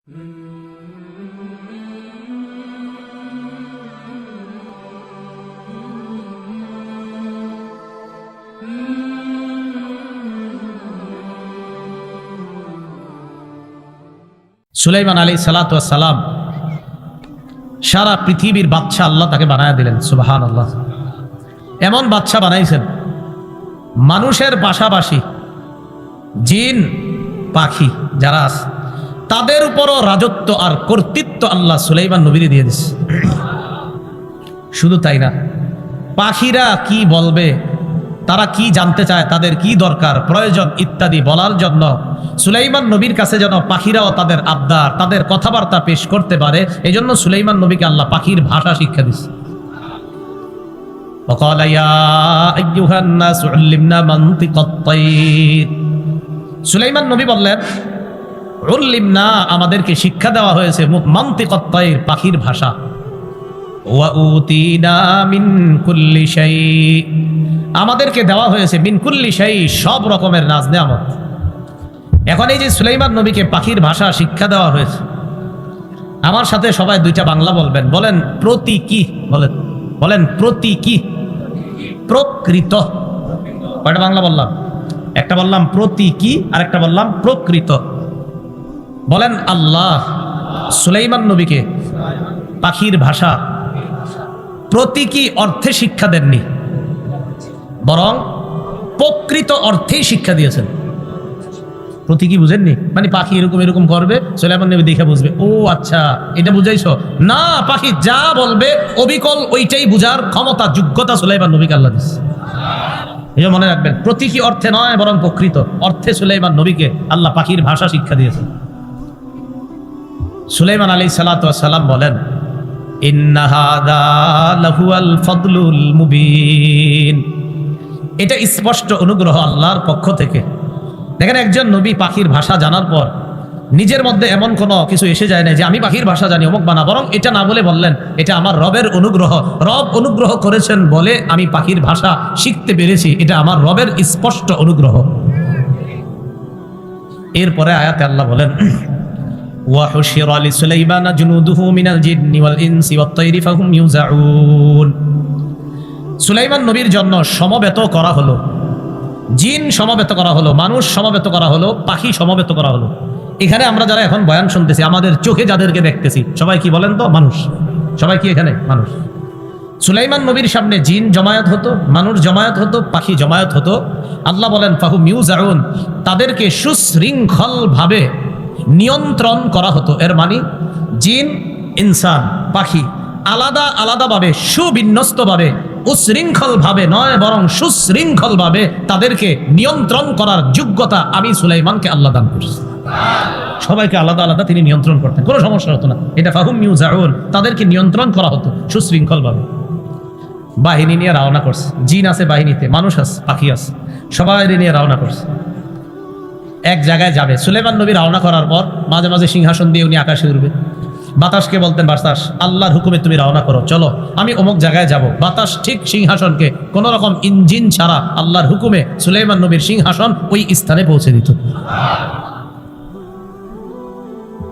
সুলাইমান আলাইহিস সালাতু ওয়াস সালাম সারা পৃথিবীর বাদশা আল্লাহ তাকে বানায়া দিলেন। সুবহানাল্লাহ। এমন বাদশা বানাইছেন, মানুষের পাশাপাশি জিন পাখি যারা আছে তাদের উপরও রাজত্ব আর কর্তৃত্ব আল্লাহ সুলাইমান নবীকে দিয়ে দিচ্ছে। শুধু তাই না, পাখিরা কি বলবে, তারা কি জানতে চায়, তাদের কি দরকার প্রয়োজন ইত্যাদি বলার জন্য সুলাইমান নবীর কাছে যেন পাখিরাও তাদের আবদার, তাদের কথাবার্তা পেশ করতে পারে, এই জন্য সুলাইমান নবীকে আল্লাহ পাখির ভাষা শিক্ষা দিচ্ছে। وقال يا أيها الناس علمنا منطق الطير। সুলাইমান নবী বললেন, উল্লিমনা, আমাদেরকে শিক্ষা দেওয়া হয়েছে মান্তিকাত তাইর, পাখির ভাষা। ওয়া উতিনা মিন কুল্লি শাই, আমাদেরকে দেওয়া হয়েছে মিন কুল্লি শাই, সব রকমের নাজ নেয়ামত। এখন এই যে সুলাইমান নবীকে পাখির ভাষা শিক্ষা দেওয়া হয়েছে, আমার সাথে সবাই দুইটা বাংলা বলবেন। বলেন প্রতীকী, বলেন বলেন প্রতীকী। প্রকৃত, কয়টা বাংলা বললাম? একটা বললাম প্রতীকী আর একটা বললাম প্রকৃত। বলেন আল্লাহ সুলাইমান নবীকে পাখির ভাষা প্রতীকী অর্থে শিক্ষা দেননি, বরং প্রকৃত অর্থেই শিক্ষা দিয়েছেন। প্রতীকী বুঝেননি মানে পাখি এরকম এরকম করবে, সুলাইমান নবী দেখে বুঝবে, ও আচ্ছা এটা বুঝাইছো না, পাখি যা বলবে অবিকল ওইটাই বুঝার ক্ষমতা যোগ্যতা সুলাইমান নবীকে আল্লাহ দিচ্ছে। এই মনে রাখবেন, প্রতীকী অর্থে নয় বরং প্রকৃত অর্থে সুলাইমান নবীকে আল্লাহ পাখির ভাষা শিক্ষা দিয়েছেন। সুলাইমান আলাইহিস সালাতু ওয়াস সালাম বলেন, ইন্না হাযা লাহুয়াল ফাদলুল মুবিন, এটা স্পষ্ট অনুগ্রহ আল্লাহর পক্ষ থেকে। দেখেন, একজন নবী পাখির ভাষা জানার পর নিজের মধ্যে এমন কোনো কিছু এসে যায় না যে আমি পাখির ভাষা জানি অমুক বানা, বরং এটা না বলে বললেন এটা আমার রবের অনুগ্রহ, রব অনুগ্রহ করেছেন বলে আমি পাখির ভাষা শিখতে পেরেছি, এটা আমার রবের স্পষ্ট অনুগ্রহ। এরপরে আয়াতে আল্লাহ বলেন, ওয়া হুশিরা লিসুলাইমানা জুনুদুহু মিনাল জিন্নি ওয়াল ইনসি ওয়াত তায়রি ফাহুম ইউজাউন। সুলাইমান নবীর জন্য সমবেত করা হলো, জিন সমবেত করা হলো, মানুষ সমবেত করা হলো, পাখি সমবেত করা হলো। এখানে আমরা যারা এখন বয়ান শুনতেছি, আমাদের চোখে যাদেরকে দেখতেছি, সবাই কি বলেন তো? মানুষ। সবাই কি এখানে মানুষ? সুলাইমান নবীর সামনে জিন জমায়েত হতো, মানুষ জমায়েত হতো, পাখি জমায়েত হতো। আল্লাহ বলেন ফাহুম ইউজাউন, তাদেরকে সুশৃঙ্খল ভাবে নিয়ন্ত্রণ করা হতো। এর মানে জিন, ইনসান, পাখি আলাদা আলাদাভাবে সুবিন্যস্তভাবে, উশৃঙ্খলভাবে নয় বরং সুশৃঙ্খলভাবে তাদেরকে নিয়ন্ত্রণ করার যোগ্যতা আমি সুলাইমানকে আল্লাহ দান করেছি। সবাইকে আলাদা আলাদা তিনি নিয়ন্ত্রণ করতেন, কোনো সমস্যা হতো না। এটা ফাহুম ইউজাউন, তাদেরকে নিয়ন্ত্রণ করা হতো সুশৃঙ্খলভাবে। বাহিনী নিয়ে রওনা করছে, জিন আছে বাহিনীতে, মানুষ আছে, পাখি আছে, সবাই নিয়ে রওনা করছে, এক জায়গায় যাবে। সুলাইমান নবী রওনা করার পর মাঝে মাঝে সিংহাসন দিয়ে উনি আকাশে উঠবে। বাতাসকে বলতেন, বাতাস আল্লাহর হুকুমে তুমি রওনা করো, চলো আমি অমুক জায়গায় যাব। বাতাস ঠিক সিংহাসনকে কোন রকম ইঞ্জিন ছাড়া আল্লাহর হুকুমে সুলাইমান নবীর সিংহাসন ওই স্থানে পৌঁছে দিত।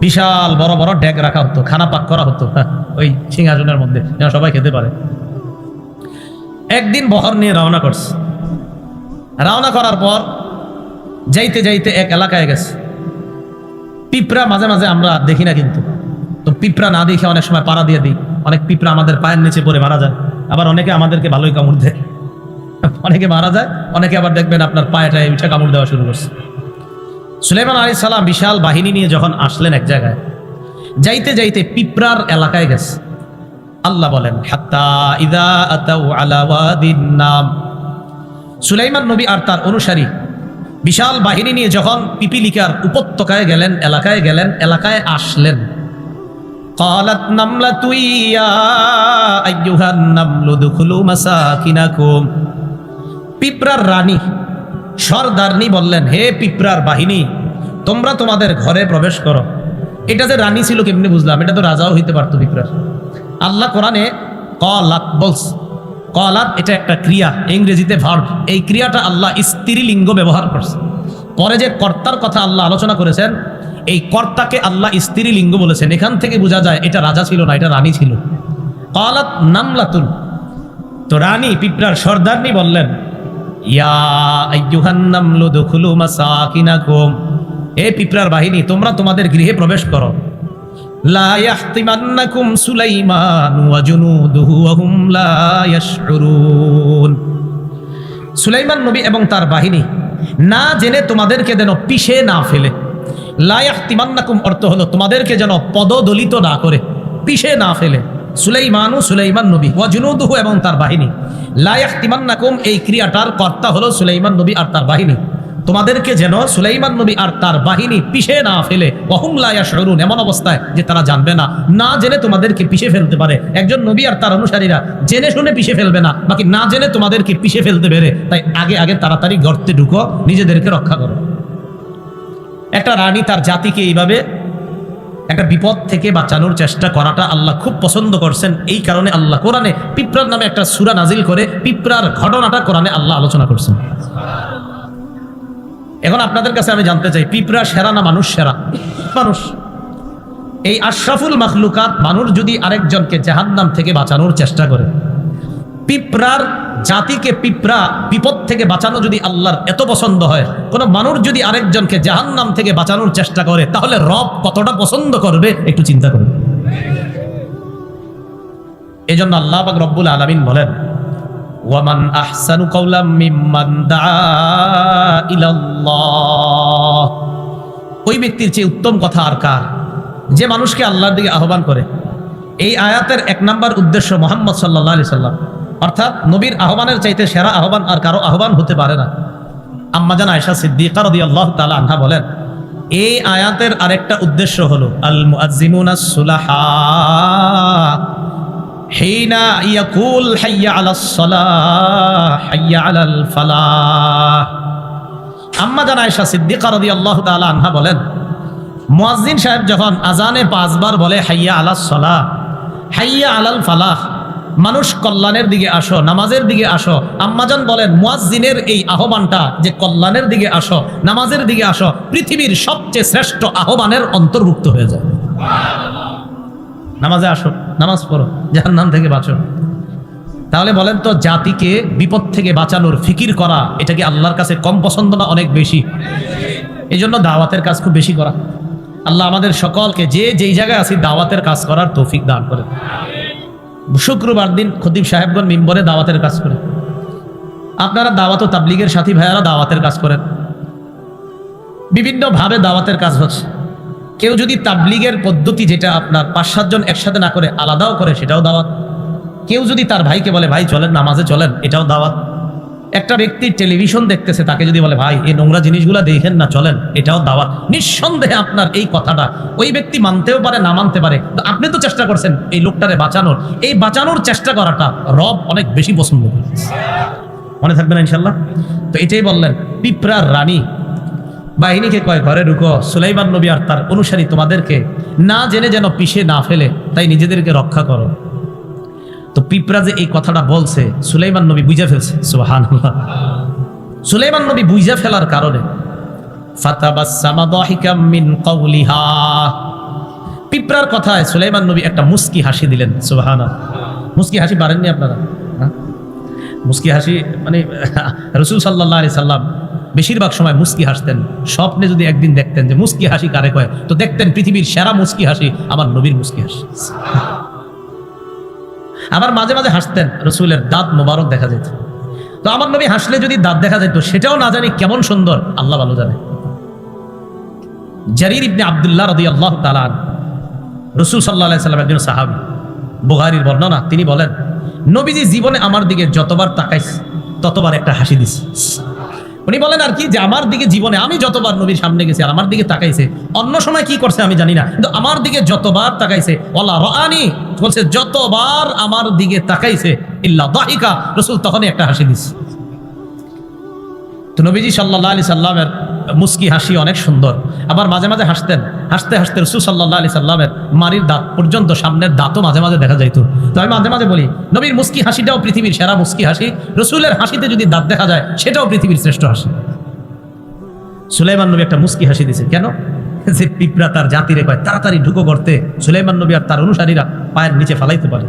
বিশাল বড় বড় ডেক রাখা হতো, খানা পাক করা হতো ওই সিংহাসনের মধ্যে, যেন সবাই খেতে পারে। একদিন বহর নিয়ে রওনা করছে। রওনা করার পর যাইতে যাইতে এক এলাকায় গেছে। পিঁপড়া মাঝে মাঝে আমরা দেখি না, কিন্তু তো পিঁপড়া না দেখে অনেক সময় পাড়া দিয়ে দিই। অনেক পিঁপড়া আমাদের পায়ের নিচে পড়ে মারা যায়, আবার অনেকে আমাদেরকে ভালোই কামড় দেয়। অনেকে মারা যায়, অনেকে আবার দেখবেন আপনার পায়েটায় উঠে কামড় দেওয়া শুরু করছে। সুলাইমান আলাইহিস সালাম বিশাল বাহিনী নিয়ে যখন আসলেন এক জায়গায়, যাইতে যাইতে পিঁপড়ার এলাকায় গেছে। আল্লাহ বলেন, হাত্তা ইযা আতাউ আলা ওয়াদিন নাম, সুলাইমান নবী আর তার অনুসারী বিশাল বাহিনী নিয়ে যখন পিপিলিকার উপত্যকায় গেলেন, এলাকায় গেলেন, এলাকায় আসলেন। قالت نملة يا أيها النمل ادخلوا مساكنكم, পিঁপড়ার রানী সরদারনি বললেন, হে পিঁপড়ার বাহিনী, তোমরা তোমাদের ঘরে প্রবেশ করো। এটা যে রানী ছিল কেমনি বুঝলাম? এটা তো রাজাও হইতে পারতো পিঁপড়ার। আল্লাহ কোরআনে কলাত বলছে, কলাত এটা একটা ক্রিয়া, ইংরেজিতে ভার্ব। এই ক্রিয়াটা আল্লাহ স্ত্রীলিঙ্গ ব্যবহার করছে। পরে যে কর্তার কথা আল্লাহ আলোচনা করেছেন, এই কর্তাকে আল্লাহ স্ত্রীলিঙ্গ বলেছেন। এখান থেকে বোঝা যায় এটা রাজা ছিল না, এটা রানী ছিল। ক্বালাত নামলাতুন, তো রানী পিঁপড়ার সর্দারনি বললেন, ইয়া আইয়ুহান নামলু দুখুলু মাসাকিনাকুম, এ পিঁপড়ার বাহিনী তোমরা তোমাদের গৃহে প্রবেশ করো। লা ইয়াহতিমান্নাকুম সুলাইমান ওয়া জুনুদুহু ওয়া হুম লা ইয়াশউরুন, সুলাইমান নবী এবং তার বাহিনী না জেনে তোমাদেরকে যেন পিষে না ফেলে। লা ইয়াহতিমান্নাকুম অর্থ হলো তোমাদেরকে যেন পদদলিত না করে, পিষে না ফেলে। সুলাইমান নবী ওয়া জুনুদুহু এবং তার বাহিনী। লা ইয়াহতিমান্নাকুম এই ক্রিয়াটার কর্তা হলো সুলাইমান নবী আর তার বাহিনী। তোমাদেরকে যেন সুলাইমান নবী আর তার বাহিনী পিষে না ফেলে। ওয়া হুম লা ইয়াশউরুন, এমন অবস্থায় যে তারা জানবে না, না জেনে তোমাদেরকে পিষে ফেলতে পারে। একজন নবী আর তার অনুসারীরা জেনে শুনে পিষে ফেলবে না, বাকি না জেনে তোমাদেরকে পিষে ফেলতে পারে। তাই আগে তাড়াতাড়ি গর্তে ঢুকো, নিজেদেরকে রক্ষা করো। একটা রানী তার জাতিকে এইভাবে একটা বিপদ থেকে বাঁচানোর চেষ্টা করাটা আল্লাহ খুব পছন্দ করছেন। এই কারণে আল্লাহ কোরআনে পিঁপড়ার নামে একটা সূরা নাজিল করে পিঁপড়ার ঘটনাটা কোরআনে আল্লাহ আলোচনা করছেন। এখন আপনাদের কাছে আমি জানতে চাই, পিঁপড়া সেরা না মানুষ সেরা? মানুষ। এই আশরাফুল মাখলুকাত মানুষ যদি আরেকজনকে জাহান্নাম থেকে বাঁচানোর চেষ্টা করে, পিঁপড়ার জাতিকে পিঁপড়া বিপদ থেকে বাঁচানো যদি আল্লাহর এত পছন্দ হয়, কোন মানুষ যদি আরেকজনকে জাহান্নাম থেকে বাঁচানোর চেষ্টা করে, তাহলে রব কতটা পছন্দ করবে একটু চিন্তা করুন। এজন্য আল্লাহ পাক রব্বুল আলামিন বলেন, ওয়ামান আহসানু কাওলাম মিম্মান দাআ ইলাল্লাহ, ওই ব্যক্তির চেয়ে উত্তম কথা আর কার, যে মানুষকে আল্লাহর দিকে আহ্বান করে। এই আয়াতের 1 নাম্বার উদ্দেশ্য মুহাম্মদ সাল্লাল্লাহু আলাইহি সাল্লাম, অর্থাৎ নবীর আহ্বানের চাইতে সেরা আহ্বান আর কারো আহ্বান হতে পারে না। আম্মাজান আয়েশা সিদ্দিকা রাদিয়াল্লাহু তাআলা আনহা বলেন, এই আয়াতের আরেকটা উদ্দেশ্য হলো আল মুআজ্জিনুনাস সুলাহা হিনা ইয়াকুল হাইয়া আলাস সালাহ হাইয়া আলাল ফালাহ। আম্মাজান আয়েশা সিদ্দিকা রাদিয়াল্লাহু তাআলা আনহা বলেন, মুয়াজ্জিন সাহেব যখন আজানে 5 বার বলে হাইয়া আলাস সালাহ হাইয়া আলাল ফালাহ, মানুষ কল্যাণের দিকে আসো, নামাজের দিকে আসো, আম্মাজান বলেন মুয়াজ্জিনের এই আহ্বানটা যে কল্যাণের দিকে আসো, নামাজের দিকে আসো, পৃথিবীর সবচেয়ে শ্রেষ্ঠ আহ্বানের অন্তর্ভুক্ত হয়ে যায়। নামাজে আসো, নামাজ পড়ো, জাহান্নাম থেকে বাঁচো। তাহলে বলেন তো, জাতিকে বিপদ থেকে বাঁচানোর ফিকির করা এটা কি আল্লাহর কাছে কম পছন্দ না অনেক বেশি? এই জন্য দাওয়াতের কাজ খুব বেশি করা। আল্লাহ আমাদের সকলকে যে যেই জায়গায় আছি দাওয়াতের কাজ করার তৌফিক দান করে। শুক্রবার দিন খতিব সাহেবগণ মিম্বরে দাওয়াতের কাজ করেন। আপনারা দাওয়াত ও তাবলীগের সাথী ভাইয়ারা দাওয়াতের কাজ করেন। বিভিন্নভাবে দাওয়াতের কাজ হচ্ছে। কেউ যদি তাবলীগের পদ্ধতি যেটা আপনার 5-7 জন একসাথে না করে আলাদাও করে, সেটাও দাওয়াত। কেউ যদি তার ভাইকে বলে ভাই চলেন নামাজে চলেন, এটাও দাওয়াত। একটা ব্যক্তি টেলিভিশন দেখতেছে, তাকে যদি বলে ভাই এই নোংরা জিনিসগুলো দেখেন না চলেন, এটাও দাওয়াত। নিঃসন্দেহে আপনার এই কথাটা ওই ব্যক্তি মানতেও পারে না মানতে পারে, তো আপনি তো চেষ্টা করছেন এই লোকটারে বাঁচানোর। এই বাঁচানোর চেষ্টা করাটা রব অনেক বেশি পছন্দ করে। মনে থাকবে না ইনশাল্লাহ? তো এটাই বললেন, পিঁপড়ার রানী বাহিনীকে কয় ঘরে ঢুকো, সুলাইমান নবী আর তার অনুসারী তোমাদেরকে না জেনে যেন পিষে না ফেলে, তাই নিজেদেরকে রক্ষা করো। তো পিঁপড়া যে এই কথাটা বলছে সুলাইমান নবী বুঝে ফেলছে। সুবহানাল্লাহ। সুলাইমান নবী বুঝে ফেলার কারণে ফাতাবাসসামা দাহিকাম মিন কাওলিহা, পিঁপড়ার কথায় সুলাইমান নবী একটা মুস্কি হাসি দিলেন। সুবহানাল্লাহ। মুস্কি হাসি পারেননি আপনারা? মুস্কি হাসি মানে রাসূল সাল্লাল্লাহু আলাইহি সাল্লাম বেশিরভাগ সময় মুস্কি হাসতেন। স্বপ্নে যদি একদিন দেখতেন যে মুস্কি হাসি কারে কয়, তো দেখতেন পৃথিবীর সেরা মুস্কি হাসি আমার নবীর মুস্কি হাসি। আবার মাঝে মাঝে হাসতেন, রসুলের দাঁত মোবারক দেখা যেত। তো আমার নবী হাসলে যদি দাঁত দেখা যেত, সেটাও না জানি কেমন সুন্দর, আল্লাহ ভালো জানে। জারির ইবনে আব্দুল্লাহ রাদিয়াল্লাহু তাআলা রাসূল সাল্লাল্লাহু আলাইহি সাল্লাম একজন সাহাবী, বুখারীর বর্ণনা, তিনি বলেন নবীজি জীবনে আমার দিকে যতবার তাকাইছে ততবার একটা হাসি দিছে। উনি বলেন আর কি যে আমার দিকে জীবনে আমি যতবার নবীর সামনে গেছি আর আমার দিকে তাকাইছে, অন্য সময় কি করছে আমি জানি না, কিন্তু আমার দিকে যতবার তাকাইছে, ওয়ালা রাআনি বলছে যতবার আমার দিকে তাকাইছে ইল্লা দাহিকা, রাসূল তখনই একটা হাসি দিছে। তো নবীজি সাল্লাল্লাহু আলাইহি সাল্লামের মুস্কি হাসি অনেক সুন্দর। আবার মাঝে মাঝে হাসতেন, হাসতে হাসতে রাসূল সাল্লাল্লাহু আলাইহি সাল্লামের মারির দাঁত পর্যন্ত, সামনের দাঁতও মাঝে মাঝে দেখা যাইতো। তো আমি মাঝে মাঝে বলি নবীর মুস্কি হাসিটাও পৃথিবীর সেরা মুস্কি হাসি, রাসূলের হাসিতে যদি দাঁত দেখা যায় সেটাও পৃথিবীর শ্রেষ্ঠ হাসি। সুলাইমান নবী একটা মুস্কি হাসি দিয়েছে কেন? যে পিঁপড়া তার জাতিরে কয় তাড়াতাড়ি ঢুকো করতে, সুলাইমান নবী আর তার অনুসারীরা পায়ের নিচে ফালাইতে পারে।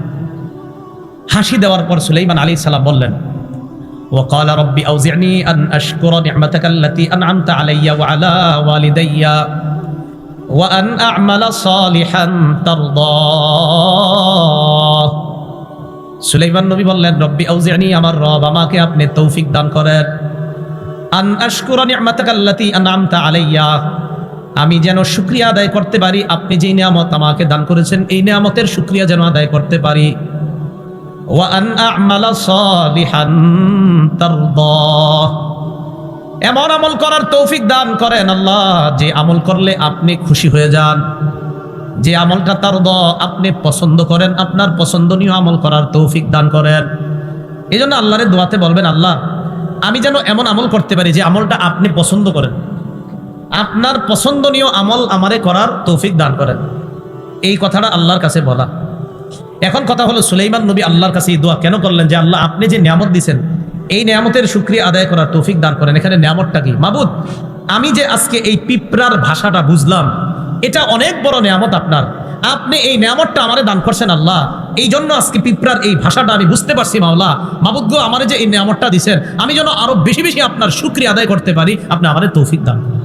হাসি দেওয়ার পর সুলাইমান আলাইহিস সালাম বললেন, وقال ربي أوزعني أن أشكر نعمتك التي أنعمت علي وعلى والدي وأن أعمل صالحا ترضاه। সুলাইমান নবী বললেন, রব্বি আউজি'নি, আমার রব আমাকে আপনি তৌফিক দান করেন, আন আশকুরা নি'মাতাকা আল্লাতী আন'আমতা আলাইয়া, আমি যেন শুকরিয়া আদায় করতে পারি, আপনি যে নিয়ামত আমাকে দান করেছেন এই নিয়ামতের শুকরিয়া যেন আদায় করতে পারি। ওয়া আন আ'মালা সালিহান তারদাহ, এমন আমল করার তৌফিক দান করেন আল্লাহ যে আমল করলে আপনি খুশি হয়ে যান, যে আমলটা তারদাহ আপনি পছন্দ করেন, আপনার পছন্দনীয় আমল করার তৌফিক দান করেন। এই জন্য আল্লাহরে দোয়াতে বলবেন, আল্লাহ আমি যেন এমন আমল করতে পারি যে আমলটা আপনি পছন্দ করেন, আপনার পছন্দনীয় আমল আমারে করার তৌফিক দান করেন। এই কথাটা আল্লাহর কাছে বলা। এখন কথা হলো, সুলাইমান নবী আল্লাহর কাছে এই দোয়া কেন করলেন যে আল্লাহ আপনি যে নিয়ামত দিয়েছেন এই নিয়ামতের শুকরিয়া আদায় করার তৌফিক দান করেন। এখানে নিয়ামতটা কি? মাবুদ, আমি যে আজকে এই পিঁপড়ার ভাষাটা বুঝলাম, এটা অনেক বড় নিয়ামত আপনার, আপনি এই নিয়ামতটা আমারে দান করছেন আল্লাহ, এই জন্য আজকে পিঁপড়ার এই ভাষাটা আমি বুঝতে পারছি। মাওলা মাবুদ গো, আমারে যে এই নিয়ামতটা দিয়েছেন আমি যেন আরো বেশি বেশি আপনার শুকরিয়া আদায় করতে পারি, আপনি আমারে তৌফিক দান করেন।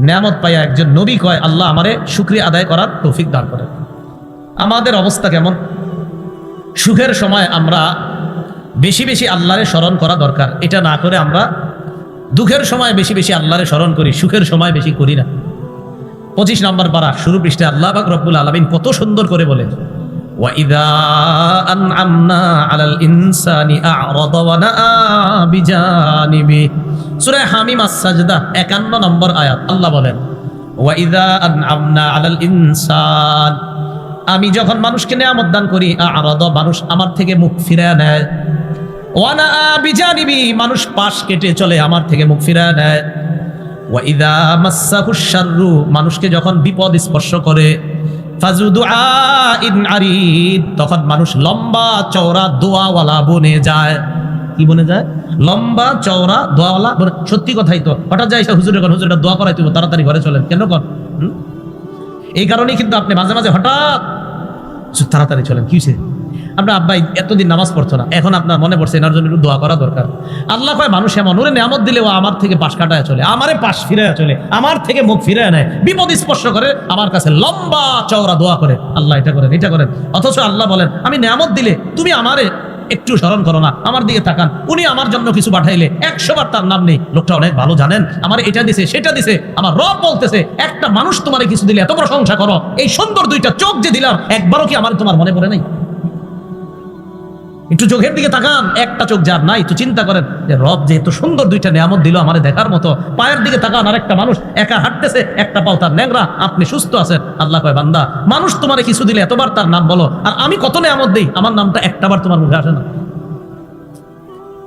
নিয়ামত পাইয়া একজন নবী কয়, আল্লাহ আমারে শুকরিয়া আদায় করার তৌফিক দান করেন। আমাদের অবস্থা কেমন? সুখের সময় আমরা বেশি বেশি আল্লাহরে স্মরণ করা দরকার, এটা না করে আমরা দুঃখের সময় বেশি বেশি আল্লাহরে স্মরণ করি, সুখের সময় বেশি করি না। 25 নম্বর পারা শুরু পৃষ্ঠে আল্লাহ পাক রব্বুল আলামিন কত সুন্দর করে বলেন, ওয়া ইযা আনআমনা আলাল ইনসানি আ'রাদা ওয়া নাআ বিজানিবি। সূরা হামিম আস-সাজদা 51 নম্বর আয়াত। আল্লাহ বলেন, ওয়া ইযা আনআমনা আলাল ইনসান, আমি যখন মানুষকে নিয়ামত দান করি, আ'রাদা, মানুষ আমার থেকে মুখ ফিরিয়ে নেয়, ওয়া নাআ বিজানিবি, মানুষ পাশ কেটে চলে, আমার থেকে মুখ ফিরিয়ে নেয়। ওয়া ইযা মাসসাহুশ শাররু, মানুষকে যখন বিপদ স্পর্শ করে, ফাযু দুআইন আরিদ, তখন মানুষ লম্বা চওড়া দোয়াওয়ালা বনে যায়। কি বনে যায়? লম্বা চওড়া দোয়াওয়ালা। সত্যি কথাই তো, হঠাৎ যাই হুজুরের কোন হুজুরটা দোয়া করাই তুমি তাড়াতাড়ি ঘরে চলেন কেন কর? এই কারণেই কিন্তু আপনি মাঝে মাঝে হঠাৎ তাড়াতাড়ি চলেন, কি হয়েছে? আপনার আব্বাই এতদিন নামাজ পড়তো না, এখন আপনার মনে পড়ছে এনার জন্য একটু দোয়া করা দরকার। আল্লাহ কয়, মানুষ এমন, ওরে নিয়ামত দিলে ও আমার থেকে পাশ কাটায় চলে, আমারে পাশ ফিরে চলে, আমার থেকে মুখ ফিরে নেয়, বিপদ স্পর্শ করে আমার কাছে লম্বা চওড়া দোয়া করে, আল্লাহ এটা করেন এটা করেন। অথচ আল্লাহ বলেন, আমি নিয়ামত দিলে তুমি আমারে একটু স্মরণ করো না, আমার দিকে তাকান, উনি আমার জন্য কিছু পাঠাইলে 100 বার তার নাম নেই, লোকটা অনেক ভালো জানেন, আমার এটা দিছে সেটা দিছে। আমার রব বলতেছে, একটা মানুষ তোমারে কিছু দিলে এত প্রশংসা করো, এই সুন্দর 2টা চোখ যে দিলাম একবারও কি আমার তোমার মনে পড়ে নাই? একটু চোখের দিকে তাকান, একটা চোখ যার নাই, তো চিন্তা করেন যে রব যে এত সুন্দর 2টা নিয়ামত দিল আমারে দেখার মতো। পায়ের দিকে তাকান, আর একটা মানুষ একা হাঁটতেছে, একটা পাও তার ন্যাংরা, আপনি সুস্থ আছেন। আল্লাহ কয়, বান্দা মানুষ তোমারে কিছু দিলে এতবার তার নাম বলো, আর আমি কত নিয়ামত দেই, আমার নামটা একটাবার তোমার মুখে আসে না।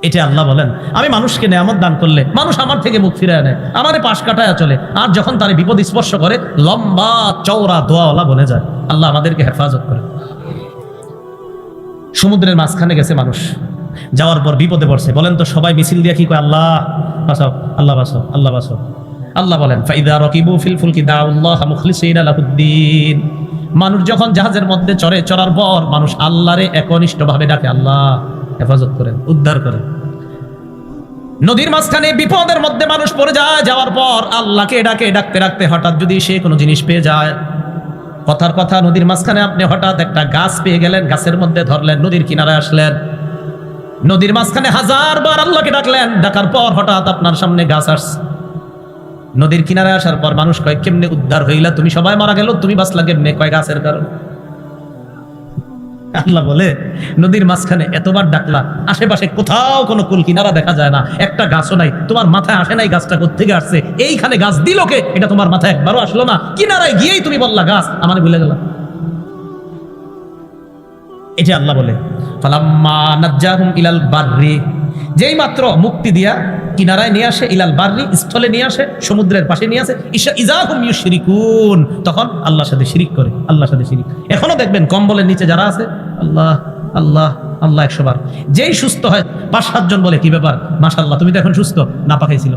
এটা আল্লাহ বলেন, আমি মানুষকে নিয়ামত দান করলে মানুষ আমার থেকে মুখ ফিরায় নেয়, আমারে পাশ কাটায় চলে, আর যখন তার বিপদ স্পর্শ করে লম্বা চওড়া দোয়াওয়ালা বনে যায়। আল্লাহ আমাদেরকে হেফাজত করে। সমুদ্রের মাঝখানে গেছে মানুষ, যাওয়ার পর বিপদে পড়ছে, বলেন তো সবাই মিছিল দিয়ে কি কয়? আল্লাহ বাঁচাও, আল্লাহ বাঁচাও, আল্লাহ বাঁচাও। আল্লাহ বলেন, ফাইদা রাকিবু ফিল ফুলকি দাউল্লাহ মুখলিসিনা লাহুদ্দিন, মানুষ যখন জাহাজের মধ্যে চড়ে, চড়ার পর মানুষ আল্লাহরে একনিষ্ঠভাবে ডাকে, আল্লাহ হেফাজত করেন, উদ্ধার করেন। নদীর মাঝখানে বিপদের মধ্যে মানুষ পড়ে যায়, যাওয়ার পর আল্লাহকে ডাকে, ডাকতে ডাকতে হঠাৎ যদি সে কোনো জিনিস পেয়ে যায়, কথার কথা নদীর মাঝখানে আপনি হঠাৎ একটা গাছ পেয়ে গেলেন, গাছের মধ্যে ধরলেন, নদীর কিনারে আসলেন, নদীর মাঝখানে 1000 বার আল্লাহকে ডাকলেন, ডাকার পর হঠাৎ আপনার সামনে গাছ আসছে। নদীর কিনারে আসার পর মানুষ কয়, কেমনে উদ্ধার হইলা তুমি? সবাই মারা গেল, তুমি বাঁচলা কেমনে? কয়, গাছের কারণ। আল্লাহ বলে, নদীর মাঝখানে এতবার ডাকলা, আশেপাশে কোথাও কোনো কুল কিনারা দেখা যায় না, একটা গাছও নাই, তোমার মাথায় আসে নাই গাছটা কোত্থেকে আসছে, এইখানে গাছ দিল কে? এটা তোমার মাথায় একবারও আসলো না, কিনারায় গিয়েই তুমি বললা গাছ, আমারে ভুলে গেলা। এটা আল্লাহ বলে, ফালাম্মা নাজ্জাহুম ইলাল বাররি, যেই মাত্র মুক্তি দিয়া কিনারায় নিয়ে আসে, ইলাল বাররি, স্থলে নিয়ে আসে, সমুদ্রের পাশে নিয়ে আসে, ইযাহুম ইউশরিকুন, তখন আল্লাহর সাথে শিরিক করে, আল্লাহর সাথে শিরিক। এখনো দেখবেন কম্বলের নিচে যারা আছে, আল্লাহ আল্লাহ আল্লাহ 100 বার। যেই সুস্থ হয় 5-7 জন বলে, কি ব্যাপার, মাশাআল্লাহ তুমি তো এখন সুস্থ, না পাকাইছিল।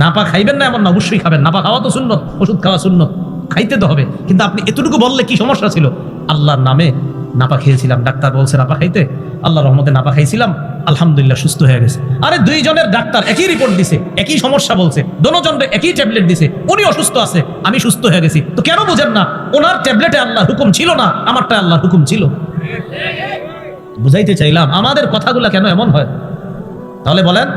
নাপা খাইবেন না এমন না, অবশ্যই খাবেন। নাপা খাওয়া তো সুন্নত, ওষুধ খাওয়া সুন্নত, খাইতে তো হবে। কিন্তু আপনি এতটুকু বললে কি সমস্যা ছিল? আল্লাহর নামে নাপা খেয়েছিলাম, ডাক্তার বলছে নাপা খাইতে, আল্লাহর রহমতে নাপা খাইছিলাম, আলহামদুলিল্লাহ সুস্থ হয়ে গেছে। আরে দুইজনের ডাক্তার একই রিপোর্ট দিছে, একই সমস্যা বলছে, দোনোজনের একই ট্যাবলেট দিছে, উনি অসুস্থ আছে, আমি সুস্থ হয়ে গেছি। তো কেন বুঝেন না? ওনার ট্যাবলেটে আল্লাহর হুকুম ছিল না, আমারটা আল্লাহর হুকুম ছিল। বুঝাইতে চাইলাম আমাদের কথাগুলো কেন এমন হয়। তাহলে বলেন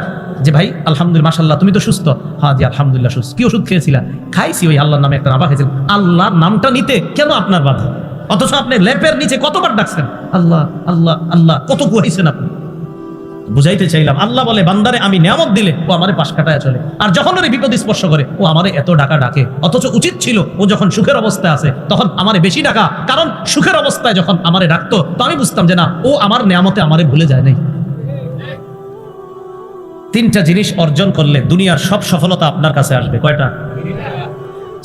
যে ভাই আলহামদুলিল্লাহ মাশাআল্লাহ তুমি তো সুস্থ। হ্যাঁ জি আলহামদুলিল্লাহ সুস্থ। কি ওষুধ খেয়েছিলা? খাইছি, ওই আল্লাহর নামে একটা নাপা খাইছিলাম। আল্লাহর নামটা নিতে কেন আপনার বাধা? অথচ আপনি লেপের নিচে কতবার ডাকছেন আল্লাহ আল্লাহ আল্লাহ, কত কুয়াইছেন আপনি। বুঝাইতে চাইলাম আল্লাহ বলে বান্দারে আমি নিয়ামত দিলে ও আমারে পাশ কাটায় চলে, আর যখন ওর বিপদ স্পর্শ করে ও আমারে এত ডাকা ডাকে। অথচ উচিত ছিল ও যখন সুখের অবস্থায় আছে তখন আমারে বেশি ডাকা, কারণ সুখের অবস্থায় যখন আমারে ডাকতো তো আমি বুঝতাম যে না, ও আমার নিয়ামতে আমারে ভুলে যায় নাই। তিনটা জিনিস অর্জন করলে দুনিয়ার সব সফলতা আপনার কাছে আসবে। কয়টা?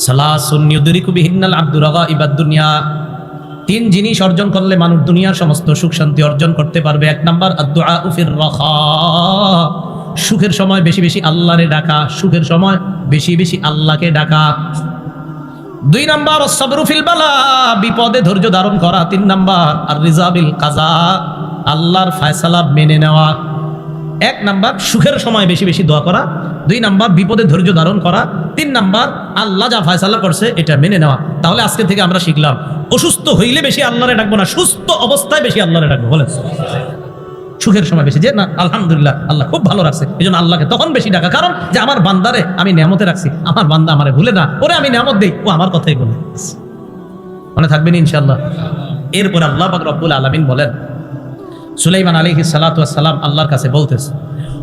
সালাসুন ইউদরিকু বিহিন্নাল আবদু রাগাইবাদ দুনিয়া। তিন জিনিস অর্জন করলে মানুষ দুনিয়ার সমস্ত সুখ শান্তি অর্জন করতে পারবে। এক নাম্বার আদ-দুআউ ফির রাখা, সুখের সময় বেশি বেশি আল্লাহরে ডাকা, সুখের সময় বেশি বেশি আল্লাহকে ডাকা। দুই নাম্বার আস-সাবরু ফিল বালা, বিপদে ধৈর্য ধারণ করা। তিন নাম্বার আর-রিজা বিল কাযা, আল্লাহর ফয়সালা মেনে নেওয়া। এক নাম্বার সুখের সময় বেশি বেশি দোয়া করা, দুই নাম্বার বিপদে ধৈর্য ধারণ করা, তিন নাম্বার আল্লাহ যা ফয়সালা করছে এটা মেনে নেওয়া। তাহলে আজকে থেকে আমরা শিখলাম অসুস্থ হইলে বেশি আল্লাহরে ডাকবো না, সুস্থ অবস্থায় বেশি আল্লাহরে ডাকবো। বলেন সুখের সময় বেশি, যে না আলহামদুলিল্লাহ আল্লাহ খুব ভালো রাখছে, এই জন্য আল্লাহকে তখন বেশি ডাকা। কারণ যে আমার বান্দারে আমি নিয়ামতে রাখছি, আমার বান্দা আমারে ভুলে না, ওরে আমি নিয়ামত দেই, ও আমার কথাই বলে। মনে থাকবেন ইনশাআল্লাহ। এরপর আল্লাহ পাক রব্বুল আলামিন বলেন, সুলাইমান আলাইহিস সালাতু ওয়াস সালাম আল্লাহর কাছে বলতেছে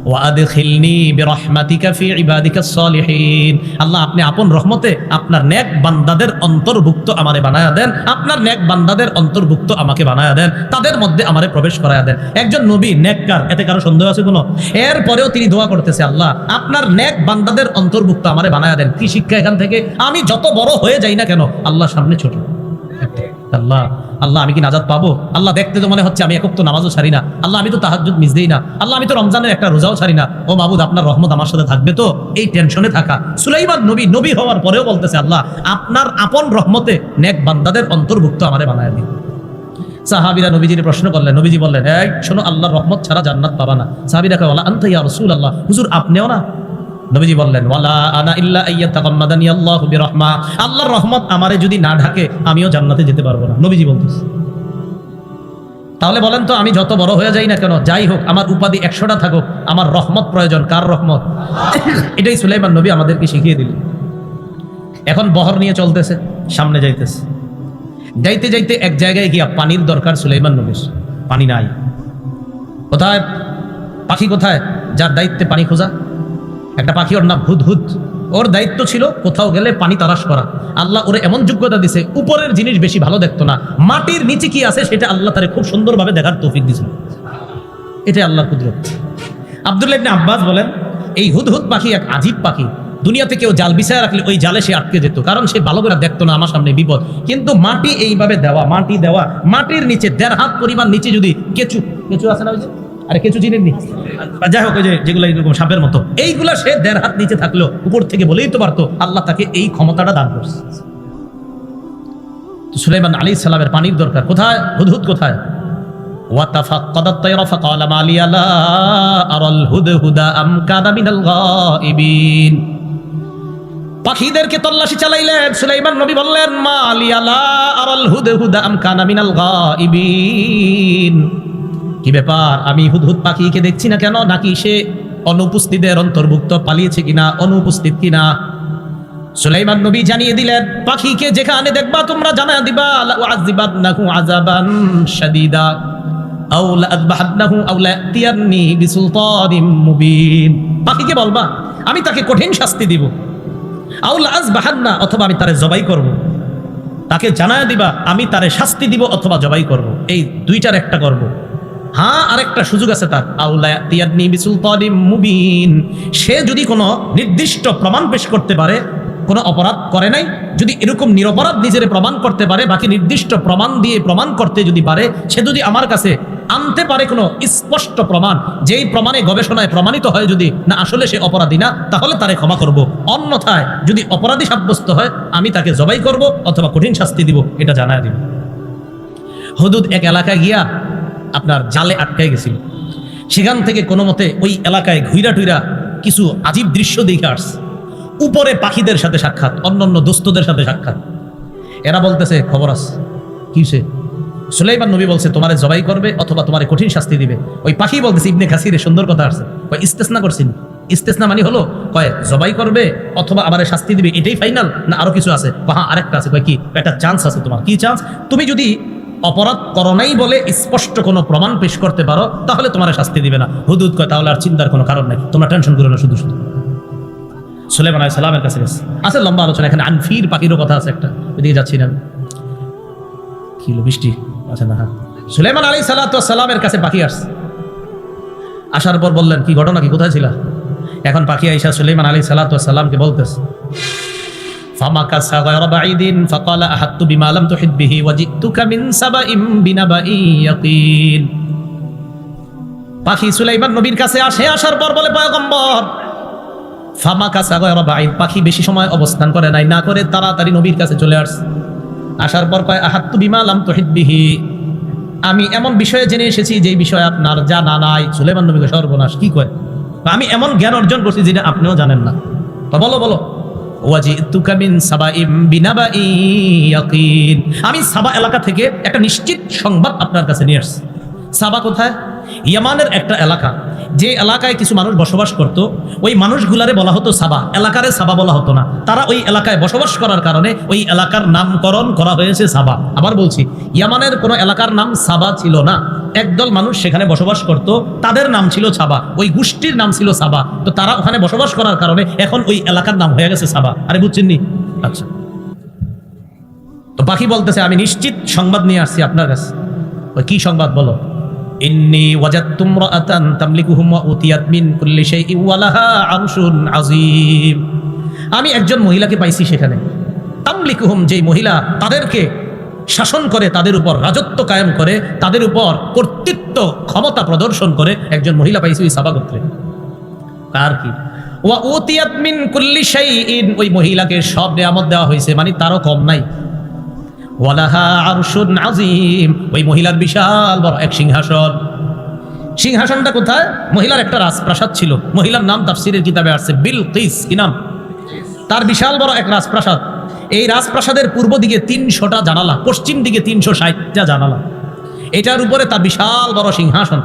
ওয়াদখিলনি বিরহমাতিকা ফি ইবাদিকাস সলিহিন, আল্লাহ আপনি আপন রহমতে আপনার নেক বান্দাদের অন্তর্ভুক্ত আমারে বানায়া দেন, আপনার নেক বান্দাদের অন্তর্ভুক্ত আমাকে বানায়া দেন, তাদের মধ্যে আমারে প্রবেশ করায়া দেন। একজন নবী নেককার, এতে কারো সন্দেহ আছে কোনো? এরপরেও তিনি দোয়া করতেছে আল্লাহ আপনার নেক বান্দাদের অন্তর্ভুক্ত আমারে বানায়া দেন। কি শিক্ষা এখান থেকে? আমি যত বড় হয়ে যাই না কেন আল্লাহর সামনে ছোট। আল্লাহ আল্লাহ আমি কি নাজাত পাবো? আল্লাহ দেখতে তো মনে হচ্ছে আমি একক তো নামাজও ছাড়ি না, আল্লাহ আমি তো তাহাজ্জুদ মিস দেই না, আল্লাহ আমি তো রমজানের একটা রোজাও ছাড়ি না। ও মাবুদ আপনার রহমত আমার সাথে থাকবে তো? এই টেনশনে থাকা সুলাইমান নবী হওয়ার পরেও বলতেছে আল্লাহ আপনার আপন রহমতে নেক বান্দাদের অন্তর্ভুক্ত আমারে বানায় দিন। সাহাবীরা নবীজির প্রশ্ন করলেন, নবীজি বললেন এই শোনো আল্লাহর রহমত ছাড়া জান্নাত পাবা না। সাহাবীরা কয় ওয়ালা আনতা ইয়া রাসূলুল্লাহ, হুজুর আপনিও না? নবীজি বললেন ওয়ালা আনা ইল্লা আইয়াতাগাম্মাদানি আল্লাহু বিরহমা, আল্লাহর রহমত আমারে যদি না ঢাকে আমিও জান্নাতে যেতে পারবো না। নবীজি বলতেছে। তাহলে বলেন তো আমি যত বড় হয়ে যাই না কেন, যাই হোক আমার উপাধি 100টা থাকুক, আমার রহমত প্রয়োজন। কার রহমত? এটাই সুলাইমান নবী আমাদেরকে শিখিয়ে দিলেন। এখন বহর নিয়ে চলতেছে, সামনে যাইতেছে, যাইতে যাইতে এক জায়গায় গিয়া পানির দরকার সুলাইমান নবীর। পানি নাই। কোথায় পাখি? কোথায় যার দায়িত্বে পানি খোঁজা? একটা পাখি, ওর নাম হুদহুদ। ওর দায়িত্ব ছিল কোথাও গেলে পানি তালাশ করা। আল্লাহ ওরে এমন যোগ্যতা দিছে, উপরের জিনিস বেশি ভালো দেখতো না, মাটির নিচে কি আছে সেটা আল্লাহ তারে খুব সুন্দরভাবে দেখার তৌফিক দিয়েছিল। এটাই আল্লাহর কুদরত। আব্দুল্লাহ ইবনে আব্বাস বলেন এই হুদহুদ পাখি এক আজীব পাখি। দুনিয়াতে কেউ জাল বিছায় রাখলে ওই জালে সে আটকে যেত, কারণ সে ভালো করে দেখতো না আমার সামনে বিপদ। কিন্তু মাটি এইভাবে দেওয়া, মাটি দেওয়া, মাটির নিচে 1.5 হাত পরিমাণ নিচে যদি কেঁচু আছে না, ওই যে আরে কেঁচু চিনেন নি, যাই হোক ওই যে যেগুলো এরকম সাপের মতো, এইগুলা সে 1.5 হাত নিচে থাকলো উপর থেকে বলেই তো পারতো। আল্লাহ তাকে এই ক্ষমতাটা দান করছে। সুলাইমান আলাইহিস সালামের পানির দরকার। কোথায়? হুদহুদ কোথায়? ওয়াতাফাক্কাদাত তায়রা ফাকালা মা লিয়া লা আরাল হুদহুদা আম কানা মিনাল গায়িবিন। পাখিদেরকে তল্লাশি চালাইলেন। সুলাইমান নবী বললেন মা লিয়া লা আরাল হুদহুদা আম কানা মিনাল গায়িবিন, কি ব্যাপার আমি হুদহুদ পাখিকে দেখছি না কেন? নাকি সে অনুপস্থিতের অন্তর্ভুক্ত, পালিয়েছে কিনা, অনুপস্থিত কিনা? সুলাইমান নবী জানিয়ে দিলেন পাখিকে যেখানে দেখবা তোমরা জানায়া দিবা লাউআযিবান্নাহু আযাবান শাদীদা আও লাআযবাহান্নাহু আও লায়াতিয়ান্নি বিসুলতানিম মুবিন। পাখিকে বলবা আমি তাকে কঠিন শাস্তি দিব, আও লাআযবাহান্না অথবা আমি তারে জবাই করব। তাকে জানায়া দিবা আমি তারে শাস্তি দিব অথবা জবাই করব, এই দুইটার একটা করব। হ্যাঁ আরেকটা সুযোগ আছে তার, আউলায়াতিয়ান্নি বিসুলতানিম মুবিন, সে যদি কোনো নির্দিষ্ট প্রমাণ পেশ করতে পারে, কোনো অপরাধ করে নাই, যদি এরকম নিরপরাধ নিজের প্রমাণ করতে পারে, বাকি নির্দিষ্ট প্রমাণ দিয়ে প্রমাণ করতে যদি পারে, সে যদি আমার কাছে আনতে পারে কোনো স্পষ্ট প্রমাণ, যেই প্রমাণে গবেষণায় প্রমাণিত হয় যদি না আসলে সে অপরাধী না, তাহলে তারে ক্ষমা করব। অন্যথায় যদি অপরাধী সাব্যস্ত হয় আমি তাকে জবাই করব অথবা কঠিন শাস্তি দিব, এটা জানায় দিব। হুদুদ এক এলাকায় গিয়া আপনার জালে আটকায় গেছিল। সেখান থেকে কোনো মতে ওই এলাকায় ঘুইরা টুইরা কিছু আজীব দৃশ্য দেখে আসছে। উপরে পাখিদের সাথে সাক্ষাৎ, অন্যান্য দোস্তদের সাথে সাক্ষাৎ। এরা বলতেছে খবর আছে কি হইছে? সুলাইমান নবী বলছে তোমারে জবাই করবে অথবা তোমারে কঠিন শাস্তি দিবে। ওই পাখি বলতেছে ইবনে কাসিরে সুন্দর কথা আছে, কয় ইস্তেসনা করছেন। ইস্তেসনা মানে হলো কয় জবাই করবে অথবা আমারে শাস্তি দিবে, এটাই ফাইনাল না আরো কিছু আছে? হ্যাঁ আরেকটা আছে। কয় কি? একটা চান্স আছে তোমার। কি চান্স? তুমি যদি অপরাধ করো নাই বলে স্পষ্ট কোনো প্রমাণ পেশ করতে পারো তাহলে তোমার শাস্তি দিবে না। হুদুদ কয় তাহলে আর চিন্তার কোনো কারণ নাই, তোমরা টেনশন করো না। শুধু শুধু সুলাইমান আলাইহিস সালামের কাছে গেছে। আছে লম্বা আলোচনা, এখানে আনফির পাখিরও কথা আছে একটা, ওইদিকে যাচ্ছি না। কি হলো বৃষ্টি? আচ্ছা না, হ্যাঁ। সুলাইমান আলাইহিস সালামের কাছে পাখি আসছে। আসার পর বললেন কি ঘটনা, কি কোথায় ছিল? এখন পাখি আইসা সুলাইমান আলাইহিস সালামকে বলতেছে فمكث غير بعيد فقال أحطت بما لم تحط به وجئتك من سبأ بنبأ يقين। পাখি সুলাইমান নবীর কাছে আসে, আসার পর বলে পয়গম্বর ফামাকাস গায়রা বাঈদ, পাখি বেশি সময় অবস্থান করে নাই, না করে তাড়াতাড়ি নবীর কাছে চলে আসছে। আসার পর কয় আহাত্তু বিমা লাম তুহিত বিহি, আমি এমন বিষয়ে জেনে এসেছি যে বিষয়ে আপনার জানা নাই। সুলাইমান নবীকে সর্বনাশ, কি কয়? আমি এমন জ্ঞান অর্জন করছি যেটা আপনিও জানেন না। তো বলো বলো। ওয়াজিতুকা মিন সাবাইম বিনাবাই ইয়াকিন, আমি সাবা এলাকা থেকে একটা নিশ্চিত সংবাদ আপনার কাছে নিয়ে আসছি। সাবা কোথায়? ইয়ামানের একটা এলাকা, যে এলাকায় কিছু মানুষ বসবাস করত। ওই মানুষগুলারে বলা হতো সাবা, এলাকারে সাবা বলা হতো না। তারা ওই এলাকায় বসবাস করার কারণে ওই এলাকার নামকরণ করা হয়েছে সাবা। আবার বলছি, ইয়ামানের কোনো এলাকার নাম সাবা ছিল না। একদল মানুষ সেখানে বসবাস করত, তাদের নাম ছিল সাবা, ওই গোষ্ঠীর নাম ছিল সাবা। তো তারা ওখানে বসবাস করার কারণে এখন ওই এলাকার নাম হয়ে গেছে সাবা। আরে বুঝছেন নি? আচ্ছা, তো পাখি বলতেছে আমি নিশ্চিত সংবাদ নিয়ে আসছি আপনার কাছে। ওই কি সংবাদ বলো? ইন্নী ওয়াজাদতু ইমরাআতান তামলিকুহুম ওয়া উতিয়াত মিন কুল্লি শাইইন ওয়া লাহা আরশুন আযীম। আমি একজন মহিলাকে পাইছি সেখানে। তামলিকুহুম, যেই মহিলা তাদেরকে শাসন করে, তাদের উপর রাজত্ব কায়েম করে, তাদের উপর কর্তৃত্ব ক্ষমতা প্রদর্শন করে, একজন মহিলা পাইছি ওই সাবা গোত্রে। কার কি? ওয়া উতিয়াত মিন কুল্লি শাইইন, ওই মহিলাকে সব নিয়ামত দেওয়া হয়েছে, মানে তারও কম নাই। ওয়ালাহা আরশুন আযীম, ওই মহিলার বিশাল বড় এক সিংহাসন। সিংহাসনটা কোথায়? মহিলার একটা রাজপ্রাসাদ ছিল। মহিলার নাম তাফসীরের কিতাবে আসছে বিলকিস। কি নাম? তার বিশাল বড় এক রাজপ্রাসাদ। এই রাজপ্রাসাদের পূর্ব দিকে 300টা জানালা, পশ্চিম দিকে 360টা জানালা। এটার উপরে তার বিশাল বড় সিংহাসন।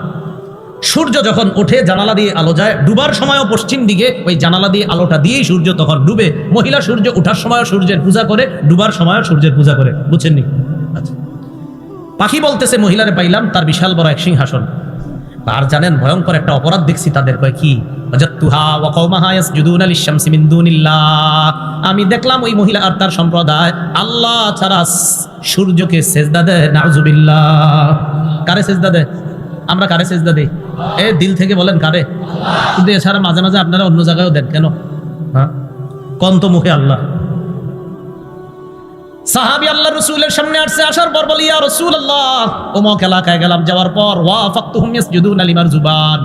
সূর্য যখন ওঠে জানালা দিয়ে আলো যায়, ডুবার সময়ও পশ্চিম দিকে ওই জানালা দিয়ে আলোটা দিয়েই সূর্য তখন ডুবে। মহিলা সূর্য ওঠার সময় সূর্যের পূজা করে, ডুবার সময় সূর্যের পূজা করে। বুঝছেন নি? আচ্ছা, পাখি বলতেছে মহিলারে পাইলাম, তার বিশাল বড় এক সিংহাসন। আর জানেন ভয়ঙ্কর একটা অপরাধ দেখছি তাদের। কয় কি? ওয়াজাতুহা ওয়া কওমাহা ইয়াসজুদুনা লিশ-শামসি মিন দুনিল্লাহ, আমি দেখলাম ওই মহিলা আর তার সম্প্রদায় আল্লাহ ছাড়া সূর্যকে সেজদা দেয়। নাউযুবিল্লাহ। কারে সেজদা দেয়? আমরা কারে সেজদা দেই? এ দিল থেকে বলেন কারে? কিন্তু এছাড়া মাঝে মাঝে আপনারা অন্য জায়গায়ও দেন কেন? হ্যাঁ, কন্ত মুখে আল্লাহ। সাহাবী আল্লাহ রাসূলের সামনে আসছে, আসার পর বলি ইয়া রাসূলুল্লাহ, অমুক এলাকায় গেলাম, যাওয়ার পর ওয়াফাকতুহুম ইয়াসজুদুনা লিমারজুবান,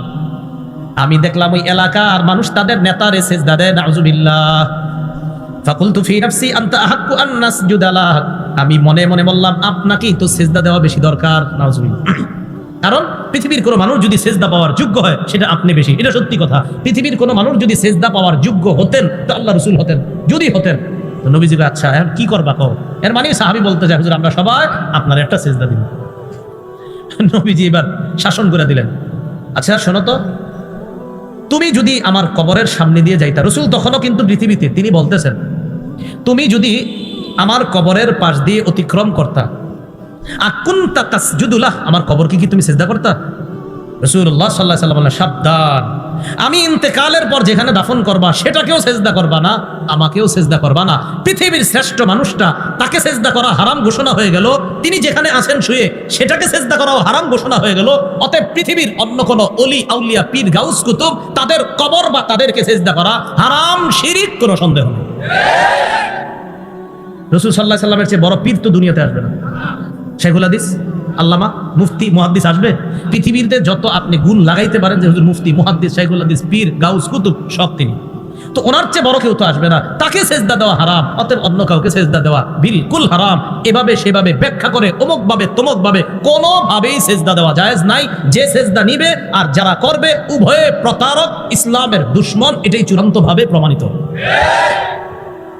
আমি দেখলাম ওই এলাকার মানুষ তাদের নেতারে সেজদা দেয়। নাউযুবিল্লাহ। ফাকুলতু ফি নাফসি আনতা আহাক্কু আন নাসজুদা লাক, আমি মনে মনে বললাম আপনাকেই তো সেজদা দেওয়া বেশি দরকার। নাউযুবিল্লাহ। কারণ পৃথিবীর কোনো মানুষ যদি সেজদা পাওয়ার যোগ্য হয় সেটা আপনি বেশি, এটা সত্যি কথা। পৃথিবীর কোনো মানুষ যদি সেজদা পাওয়ার যোগ্য হতেন তো আল্লাহ রাসূল হতেন। যদি হতেন তো নবীজি আচ্ছা এখন কি করবা কও? এর মানে সাহাবী বলতে যায় হুজুর আমরা সবাই আপনার একটা সেজদা দিব। নবীজি এবার শাসন করে দিলেন, আচ্ছা শোনো তো, তুমি যদি আমার কবরের সামনে দিয়ে যাইতা, রাসূল তখনও কিন্তু পৃথিবীতে, তিনি বলতেছেন তুমি যদি আমার কবরের পাশ দিয়ে অতিক্রম করতা, আকুনতা তাসজুদু লাহ, আমার কবরকে কি তুমি সিজদা করতা? রাসূলুল্লাহ সাল্লাল্লাহু আলাইহি ওয়াসাল্লাম বললেন সাবধান, আমি ইন্তেকালের পর যেখানে দাফন করবা সেটাকেও সিজদা করবা না, আমাকেও সিজদা করবা না। পৃথিবীর শ্রেষ্ঠ মানুষটা, তাকে সিজদা করা হারাম ঘোষণা হয়ে গেল, তিনি যেখানে আছেন শুয়ে সেটাকে সিজদা করাও হারাম ঘোষণা হয়ে গেল। অতএব পৃথিবীর অন্য কোনো ওলি আউলিয়া পীর গাউস কুতুব তাদের কবর বা তাদেরকে সিজদা করা হারাম, শিরিক, কোনো সন্দেহ নেই। রাসূল সাল্লাল্লাহু আলাইহি ওয়াসাল্লামের চেয়ে বড় পীর তো দুনিয়াতে আসবে না। শাইখুল হাদিস আল্লামা মুফতি মুহাদ্দিস আসবে? পৃথিবীতে যত আপনি গুণ লাগাইতে পারেন যে হুজুর মুফতি মুহাদ্দিস শাইখুল হাদিস পীর গাউস কুতুব সব তিনি, তো ওনার চেয়ে বড় কেউ তো আসবে না। তাকে সেজদা দেওয়া হারাম, অতএব অন্য কাউকে সেজদা দেওয়া বিলকুল হারাম। এভাবে সেভাবে ব্যাখ্যা করে অমুক ভাবে তমুক ভাবে কোনোভাবেই সেজদা দেওয়া জায়েজ নাই। যে সেজদা নিবে আর যারা করবে উভয়ে প্রতারক, ইসলামের দুশ্মন, এটাই চূড়ান্তভাবে প্রমাণিত।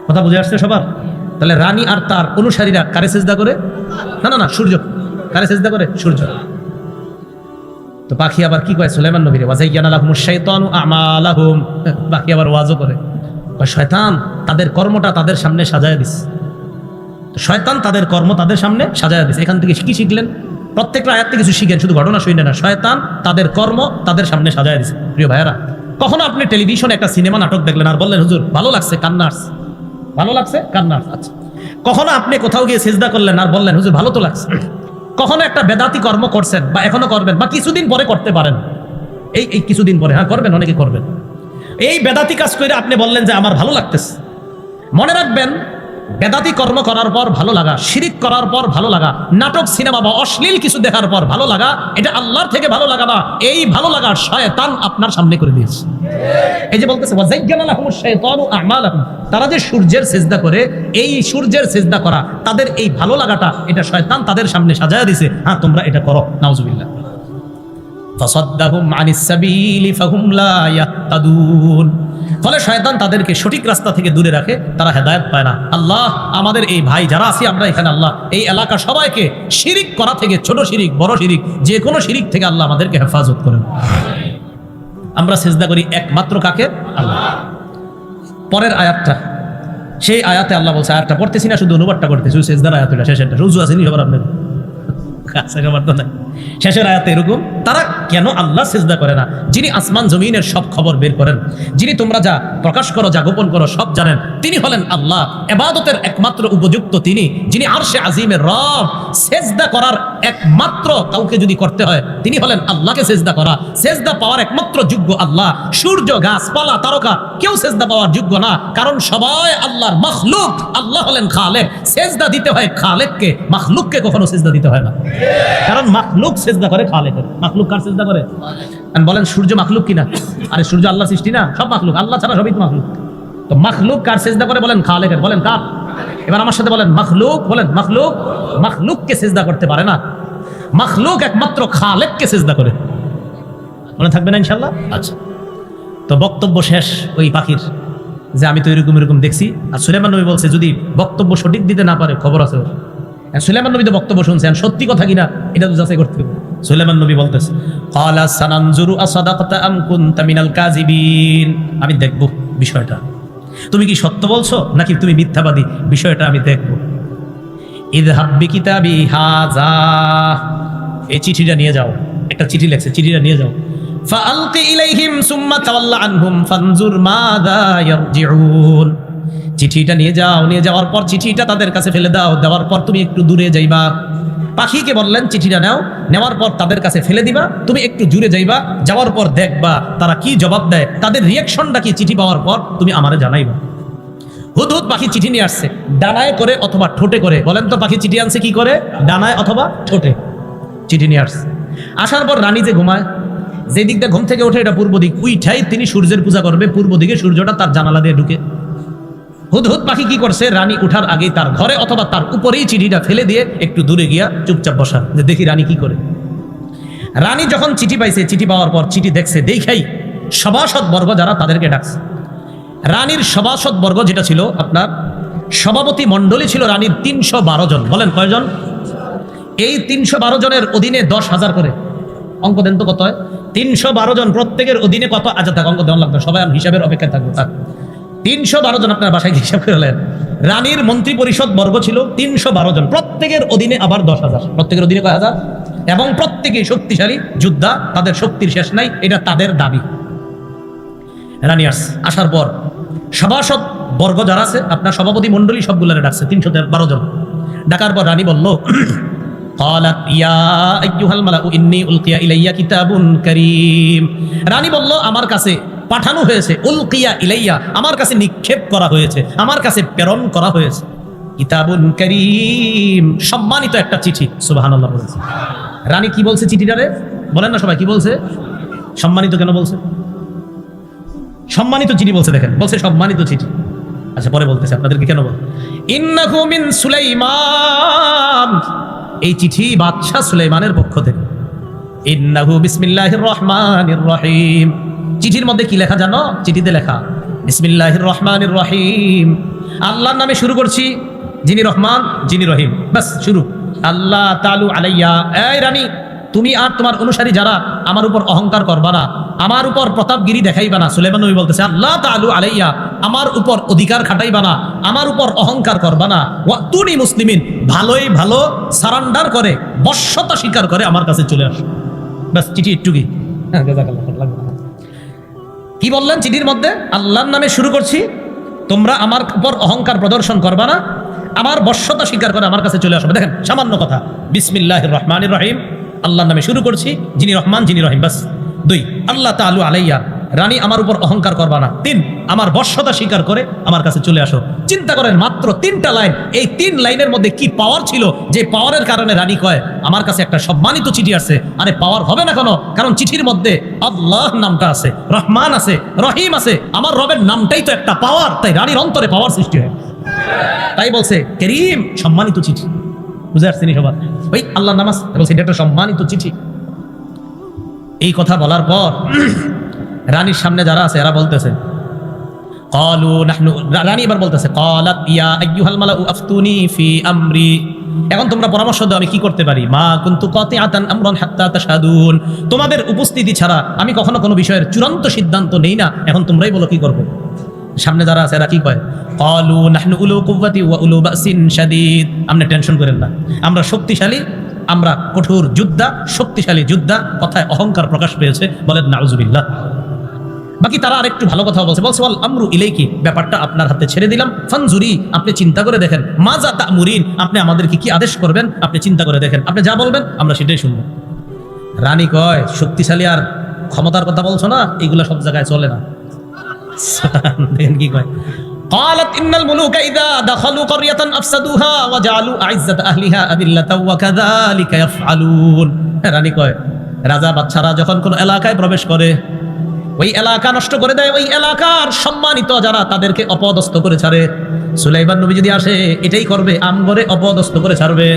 কথা বুঝে আসছে সবার? তাহলে রানী আর তার অনুসারীরা কারে সেজদা করে? না না না, সূর্য। কারে সেজদা করে? সূর্য। তো পাখি আবার কি কয় সুলাইমান নবীরে, ওয়াজাইয়ানা লাহুমুশ শাইতানু আমালাহুম। পাখি আবার ওয়াজও করে, শয়তান তাদের কর্মটা তাদের সামনে সাজায় দিস। তো শয়তান তাদের কর্ম তাদের সামনে সাজায় দিস। এখান থেকে কি শিখলেন? প্রত্যেকটা আয়াত থেকে কিছু শিখেন, শুধু ঘটনা শুনে না। শয়তান তাদের কর্ম তাদের সামনে সাজায় দিস। প্রিয় ভাইয়েরা, কখনো আপনি টেলিভিশনে একটা সিনেমা নাটক দেখলেন আর বললেন হুজুর ভালো লাগছে, কান্নার্স, ভালো লাগছে কান্নার্স। আচ্ছা, কখনো আপনি কোথাও গিয়ে সিজদা করলেন আর বললেন হুজুর ভালো তো লাগছে। কখনো একটা বেদাতি কর্ম করছেন বা এখনো করবেন বা কিছুদিন পরে করতে পারেন, এই কিছুদিন পরে হ্যাঁ করবেন, অনেকে করবেন। এই বেদাতি কাজ করে আপনি বললেন যে আমার ভালো লাগতেছে। মনে রাখবেন, বেদাতি কর্ম করার পর ভালো লাগা, শিরিক করার পর ভালো লাগা, নাটক সিনেমা বা অশ্লীল কিছু দেখার পর ভালো লাগা, এটা আল্লাহর থেকে ভালো লাগা না। এই ভালো লাগা শয়তান আপনার সামনে করে দিয়েছে। এই যে বলতেছে ওয়াজাইয়ানা লাহুমুশ শাইতানু আমালাহুম, তারা যে সূর্যের সিজদা করে, এই সূর্যের সিজদা করা তাদের এই ভালো লাগাটা এটা শয়তান তাদের সামনে সাজায়া দিয়েছে। হ্যাঁ তোমরা এটা করো, নাউজুবিল্লাহ। ফাসাদ্দাহুম আনিস সাবিলি ফাহুম লা ইয়াহতাদুন, ফলে শয়তান তাদেরকে সঠিক রাস্তা থেকে দূরে রাখে, তারা হেদায়েত পায় না। আল্লাহ আমাদের এই ভাই যারা আছি আমরা এখানে, আল্লাহ এই এলাকা সবাইকে শিরিক করা থেকে, ছোট শিরিক বড় শিরিক যে কোনো শিরিক থেকে আল্লাহ আমাদেরকে হেফাজত করেন। আমরা সিজদা করি একমাত্র কাকে? আল্লাহ। পরের আয়াতটা, সেই আয়াতে আল্লাহ বলছে, আয়াতটা পড়তেছি না, শুধু অনুবাদটা করতেছি, সিজদার আয়াত এটা শেষেরটা, রুজু আসেনি সবার আপনার শেষের আয়াতে এরকম, তারা কেন আল্লাহ সিজদা করে না, যিনি আসমান জমিনের সব খবর বের করেন, যিনি তোমরা যা প্রকাশ করো যা গোপন করো সব জানেন, তিনি হলেন আল্লাহ। ইবাদতের একমাত্র উপযুক্ত তিনি, যিনি আরশে আজিমের রব। সিজদা করার একমাত্র কাউকে যদি করতে হয় তিনি হলেন আল্লাহকে সিজদা করা। সিজদা পাওয়ার একমাত্র যোগ্য আল্লাহ। সূর্য, গাছপালা, তারকা কেউ সিজদা পাওয়ার যোগ্য না, কারণ সবাই আল্লাহর মাখলুক। আল্লাহ হলেন খালেক, সিজদা দিতে হয় খালেককে, মাখলুককে কখনো সিজদা দিতে হয় না। কারণ মাখলুক সিজদা করে খালেকের। মাখলুক কার সিজদা করে? বলেন সূর্য মাখলুক কিনা? আরে সূর্য আল্লাহর সৃষ্টি না, সব মাখলুক, আল্লাহ ছাড়া সবই তো মাখলুক। তো মাখলুক কার সিজদা করে? বলেন খালেকের। বলেন কার? এবার আমার সাথে বলেন মাখলুক। বলেন মাখলুক। মাখলুককে সিজদা করতে পারে না, মাখলুক একমাত্র খালেককে সিজদা করে। মনে থাকবে না ইনশাআল্লাহ? আচ্ছা, তো বক্তব্য শেষ ওই পাখির, যে আমি তো এরকম এরকম দেখছি। আর সুলাইমান নবী বলছে যদি বক্তব্য সঠিক দিতে না পারে খবর আছে। সুলাইমান নবী তো বক্তব্য শুনছেন, সত্যি কথা কিনা এটা তো যাচাই করতে হবে। সুলাইমান নবী বলতেছে, ক্বালা সানানজুরু আসাদাকতা আম কুনতা মিনাল কাযিবিন, আমি দেখব বিষয়টা, তুমি কি সত্য বলছো নাকি তুমি মিথ্যাবাদী, বিষয়টা আমি দেখব। ইযহাব বিকিতাবি হাযা, এই চিঠিটা নিয়ে যাও। একটা চিঠি লেখছে, চিঠিটা নিয়ে যাও। ফাআলকি ইলাইহিম সুম্মা তাওয়াল্লা আনহুম ফানজুর মাযা ইয়ারজিউন, চিঠিটা নিয়ে যাও, নিয়ে যাওয়ার পর চিঠিটা তাদের কাছে ফেলে দাও, দেওয়ার পর তুমি একটু দূরে যাইবা। পাখিকে বললেন চিঠিটা নাও, নেওয়ার পর তাদের কাছে ফেলে দিবা, তুমি একটু দূরে যাইবা, যাওয়ার পর দেখবা তারা কি জবাব দেয়, তাদের রিয়াকশনটা কি চিঠি পাওয়ার পর তুমি আমারে জানাইবা। হুদহুদ পাখি চিঠি নিয়ে আসছে, ডানায় করে অথবা ঠোঁটে করে। বলেন তো পাখি চিঠি আনছে কি করে? ডানায় অথবা ঠোঁটে চিঠি নিয়ে আসছে। আসার পর রানী যে ঘুমায়, যে দিকটা ঘুম থেকে ওঠে এটা পূর্ব দিক, উইঠাই তিনি সূর্যের পূজা করবে, পূর্ব দিকে সূর্যটা তার জানালা দিয়ে ঢুকে। হুদহুদ পাখি কি করছে? রানী উঠার আগেই তার ঘরে অথবা তার উপরেই চিঠিটা ফেলে দিয়ে একটু দূরে গিয়া চুপচাপ বসা, যে দেখি রানী কি করে। রানী যখন চিঠি পাইছে, চিঠি পাওয়ার পর চিঠি দেখছে, দেখাই সভাসদ বর্গ যারা তাদেরকে ডাকছে। রানীর সভাসদ বর্গ যেটা ছিল আপনার সভাপতি মণ্ডলী ছিল রানীর 312 জন। বলেন কয়জন? এই 312 জনের অধীনে 10,000 করে। অঙ্ক দেন তো কত হয়? 312 জন, প্রত্যেকের অধীনে কত? আচ্ছা থাক, অঙ্ক দেওয়া লাগবে, সবাই হিসাবের অপেক্ষায় থাকবো। থাক 312 জন, আপনার বাসায় হিসাব করে নেন। রানীর মন্ত্রী পরিষদ বর্গ ছিল 312 জন, প্রত্যেকের অধীনে আবার 10,000। প্রত্যেকের অধীনে কয় হাজার? এবং প্রত্যেকেই শক্তিশালী যোদ্ধা, তাদের শক্তির শেষ নাই, এটা তাদের দাবি। রানী আসার পর সভাসদ বর্গ যারা আছে আপনার সভাপতি মণ্ডলী সবগুলারে ডাকছে, 312 জন। ডাকার পর রানী বলল, ক্বালাত ইয়া আইয়ুহাল মালাউ ইন্নী উলকিয়া ইলাইয়া কিতাবুন কারীম। রানী বলল আমার কাছে পাঠানো হয়েছে, উলকিয়া ইলাইয়া আমার কাছে নিক্ষেপ করা হয়েছে, আমার কাছে প্রেরণ করা হয়েছে কিতাবুন কারীম, সম্মানিত একটা চিঠি। সুবহানাল্লাহ বলেছে। রানী কি বলছে চিঠিটারে? বলেন না সবাই, কি বলছে? সম্মানিত কেন বলছে? সম্মানিত চিঠি বলছে, দেখেন বলছে সম্মানিত চিঠি। আচ্ছা পরে বলতেছে আপনাদেরকে কেন বল। ইন্নাহু মিন সুলাইমান, এই চিঠি বাদশা সুলাইমানের পক্ষ থেকে। ইন্নাহু বিসমিল্লাহির রহমানির রহিম। চিঠির মধ্যে কি লেখা জানো? চিঠিতে লেখা বিসমিল্লাহির রহমানির রহিম, আল্লাহর নামে শুরু করছি, যিনি রহমান যিনি রহিম। বাস শুরু। আল্লাহ তালু আলাইয়া, এই রানী তুমি আর তোমার অনুসারী যারা আমার উপর অহংকার করবা না, আমার উপর প্রতাপগিরি দেখাইবা না। সুলাইমান নবী বলতেছে আল্লাহ তালু আলাইয়া, আমার উপর অধিকার খাটাইবা না, আমার উপর অহংকার করবা না। ওয়াতুনি মুসলিমিন, ভালোই ভালো সারান্ডার করে, বশ্যতা স্বীকার করে আমার কাছে চলে আসো। বাস চিঠি একটু কি কি বললেন চিঠির মধ্যে? আল্লাহর নামে শুরু করছি, তোমরা আমার উপর অহংকার প্রদর্শন করবা না, আমার বশ্যতা স্বীকার করে আমার কাছে চলে আসবে। দেখেন সামান্য কথা, বিসমিল্লাহির রহমানির রহিম, আল্লাহর নামে শুরু করছি, যিনি রহমান যিনি রহিম। বাস। 2, আল্লাহ তাআলা আলাইয়া, রানী আমার উপর অহংকার করবা না। 3, আমার বশ্যতা স্বীকার করে আমার কাছে চলে আসো। চিন্তা করেন, মাত্র 3টা লাইন, এই 3 লাইনের মধ্যে কি পাওয়ার ছিল, যে পাওয়ারের কারণে রানী কয় আমার কাছে একটা সম্মানিত চিঠি আছে। আরে পাওয়ার হবে না কেন? কারণ চিঠির মধ্যে আল্লাহ নামটা আছে, রহমান আছে, রহিম আছে, আমার রবের নামটাই তো একটা পাওয়ার। তাই রানীর অন্তরে পাওয়ার সৃষ্টি হয়। তাই বলছে করিম, সম্মানিত চিঠি। বুঝে আসছেনি সবার? ওই আল্লাহ নামাজ বলছে এটা একটা সম্মানিত চিঠি। এই কথা বলার পর রানীর সামনে যারা আছে এরা বলতেছে ক্বালু নাহনু, রানী এবার বলতেছে ক্বালাত ইয়া আইয়ুহাল মালাউ আফতুনি ফি আমরি, এখন তোমরা পরামর্শ দাও আমি কি করতে পারি। মা কুনতু কাতিআতান আমরান হাত্তা তাশহাদুন, তোমাদের উপস্থিতি ছাড়া আমি কখনো কোনো বিষয়ের চূড়ান্ত সিদ্ধান্ত নেই না, এখন তোমরাই বলো কি করবে। সামনে যারা আছে এরা কি কয়? ক্বালু নাহনু উলু কুওয়াতি ওয়া উলু বাসিন শাদীদ, আপনি টেনশন করেন না, আমরা শক্তিশালী, আমরা কঠোর যোদ্ধা, শক্তিশালী যোদ্ধা। কথায় অহংকার প্রকাশ পেয়েছে, বলেন নাউজুবিল্লাহ। বাকি তারা আরেকটু ভালো কথা বলছে, বলছে ওয়াল আমরু ইলাইকি, ব্যাপারটা আপনার হাতে ছেড়ে দিলাম। ফানজুরি, আপনি চিন্তা করে দেখেন, মাজা তা'মুরিন, আপনি আমাদেরকে কি আদেশ করবেন, আপনি চিন্তা করে দেখেন, আপনি যা বলবেন আমরা সেটাই শুনবো। রানী কয় শক্তিশালী আর ক্ষমতার কথা বলছো না, এগুলা সব জায়গায় চলে না। দেখেন কি কয়, قالت إن الملوك إذا دخلوا قرية أفسدوها وجعلوا أعزة أهلها أذلة وكذلك يفعلون। রানী কয় রাজা বাদশারা যখন কোন এলাকায় প্রবেশ করে, ওই এলাকা নষ্ট করে দেয়, ওই এলাকার সম্মানিত যারা তাদেরকে অপদস্থ করে ছাড়ে। সুলাইমান নবী যদি আসে এটাই করবে, আমগরে অপদস্থ করে ছাড়বে।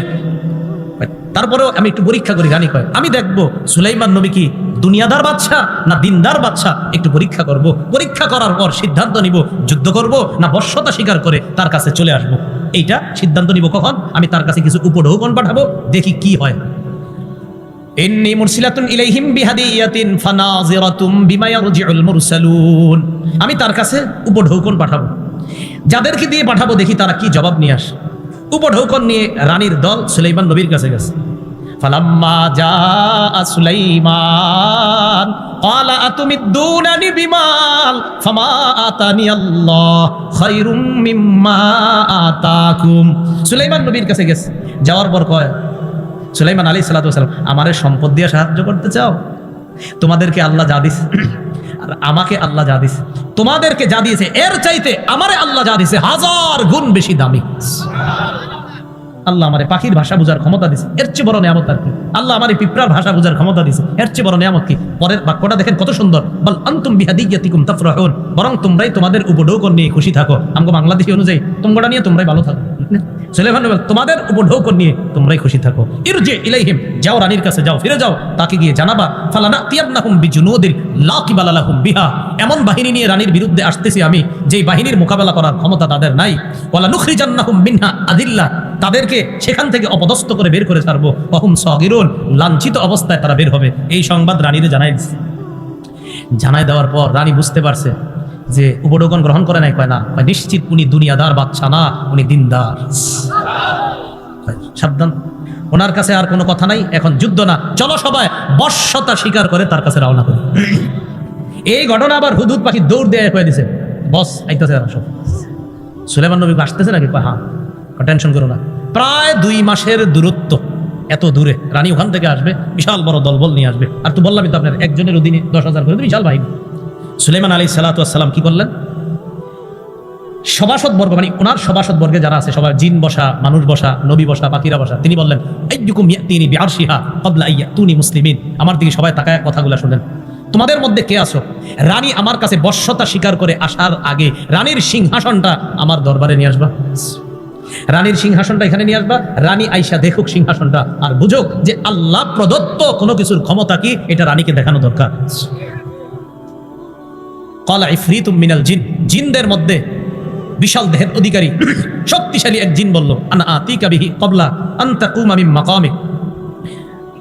তারপরেও আমি একটু পরীক্ষা করি। রানী কয় আমি দেখবো সুলাইমান নবী কি দুনিয়াদার বাদশা না দিনদার বাদশা, একটু পরীক্ষা করব। পরীক্ষা করার পর সিদ্ধান্ত নিব যুদ্ধ করব না বশ্যতা স্বীকার করে তার কাছে চলে আসব। এইটা সিদ্ধান্ত নিব কখন? আমি তার কাছে কিছু উপঢৌকন পাঠাবো, দেখি কি হয়। ইন্নী মুরসিলাতুন ইলাইহিম বিহাদিয়াতিন ফানাজিরাতুম বিমা ইয়ারজিউল মুরসালুন, আমি তার কাছে উপঢৌকন পাঠাবো, যাদেরকে দিয়ে পাঠাবো দেখি তারা কি জবাব নিয়ে আসে। উপঢৌকন নিয়ে রানীর দল সুলাইমান নবীর কাছে গেছে। ফালাম্মা জাআ সুলাইমান ক্বালা আতুমিদ্দুনানি বিমাল ফামা আতানি আল্লাহ খায়রুম মিম্মা আতাকুম। সুলাইমান নবীর কাছে গেছে, যাওয়ার পর কয় সুলাইমান আলাইহিস সালাতু ওয়াস সালাম, আমারে সম্পদ দিয়ে সাহায্য করতে চাও? তোমাদেরকে আল্লাহ যা দিছে আর আমাকে আল্লাহ যা দিছে, তোমাদেরকে যা দিয়েছে এর চাইতে আমারে আল্লাহ যা দিছে 1000 গুণ বেশি দামি। আল্লাহ আমারে পাখির ভাষা বোঝার ক্ষমতা দিছে, এর চেয়ে বড় নিয়ামত আর কি? আল্লাহ আমারে পিঁপড়ার ভাষা বোঝার ক্ষমতা দিছে, এর চেয়ে বড় নিয়ামত কি? পরের বাক্যটা দেখেন কত সুন্দর, বল আনতুম বিহাদিয়াতিকুম তাফরাহুন, বরং তোমরাই তোমাদের উপঢৌকন নিয়ে খুশি থাকো। আমগো বাংলাদেশী অনুযায়ী তোমরা নিয়ে তোমরাই ভালো থাকো। সুলাইমান নবী তোমাদের উপঢৌকন নিয়ে তোমরাই খুশি থাকো। ইরজি ইলাইহিম, যাও রানীর কাছে যাও, ফিরে যাও, তাকে গিয়ে জানাবা ফালানাতিয়ান্নাহুম বিজুনুদিন লা কিবালা লাহুম বিহা, এমন বাহিনী নিয়ে রানীর বিরুদ্ধে আসতেছি আমি যেই বাহিনীর মোকাবেলা করার ক্ষমতা তাদের নাই। ওয়ালা নুখরিজান্নাহুম মিনহা আদিল্লা, তাদেরকে সেখান থেকে অপদস্থ করে বের করে ছাড়বো। ওহুম সাগিরুন, লাঞ্ছিত অবস্থায় তারা বের হবে। এই সংবাদ রানীরে জানাই দিচ্ছে। জানাই দেওয়ার পর রানী বুঝতে পারছে যে উপঢৌকন গ্রহণ করে নাই। কয় না, নিশ্চিত উনি দুনিয়াদার বাদশা না, উনি দিনদার। সাবধান, ওনার কাছে আর কোনো কথা নাই, এখন যুদ্ধ না, চলো সবাই বশ্যতা স্বীকার করে তার কাছে রওনা করি। এই ঘটনা আবার হুদহুদ পাখি দৌড় দিয়ে কয়ে দিছে, বস আইতেছে সব। সুলাইমান নবী আসতেছে নাকি? হ্যাঁ, টেনশন করো না। প্রায় 2 মাসের দূরত্ব, এত দূরে রানী ওখান থেকে আসবে, বিশাল বড় দলবল নিয়ে আসবে। আর তো বললামই তো আপনার একজনের অধীনে 10,000 করে বিশাল বাহিনী। সুলাইমান আলাইহিস সালাতু ওয়াস সালাম কি করলেন? সভাসদ বর্গ মানে ওনার সভাসদ বর্গে যারা আছে সবাই জিন বসা, মানুষ বসা, নবী বসা, পাখিরা বসা, তিনি বললেন আইয়ুকুম ইয়াতিনি বিআরশিহা ক্বাবলা আইয়াতুনি মুসলিমিন। আমার দিকে সবাই তাকায় কথাগুলো শুনেন। তোমাদের মধ্যে কে আছো রানী আমার কাছে বশ্যতা স্বীকার করে আসার আগে রানীর সিংহাসনটা আমার দরবারে নিয়ে আসবা। রানীর সিংহাসনটা এখানে নিয়ে আসবা, রানী আইসা দেখুক সিংহাসনটা আর বুঝুক যে আল্লাহ প্রদত্ত কোনো কিছুর ক্ষমতা কি, এটা রানীকে দেখানো দরকার। ক্বালা ইফরিতুম মিনাল জিন, জিনদের মধ্যে বিশাল দেহের অধিকারী শক্তিশালী এক জিন বলল আনা আতিকা বিহি ক্বাবলা আন তাকুমা মিন মাকামিক।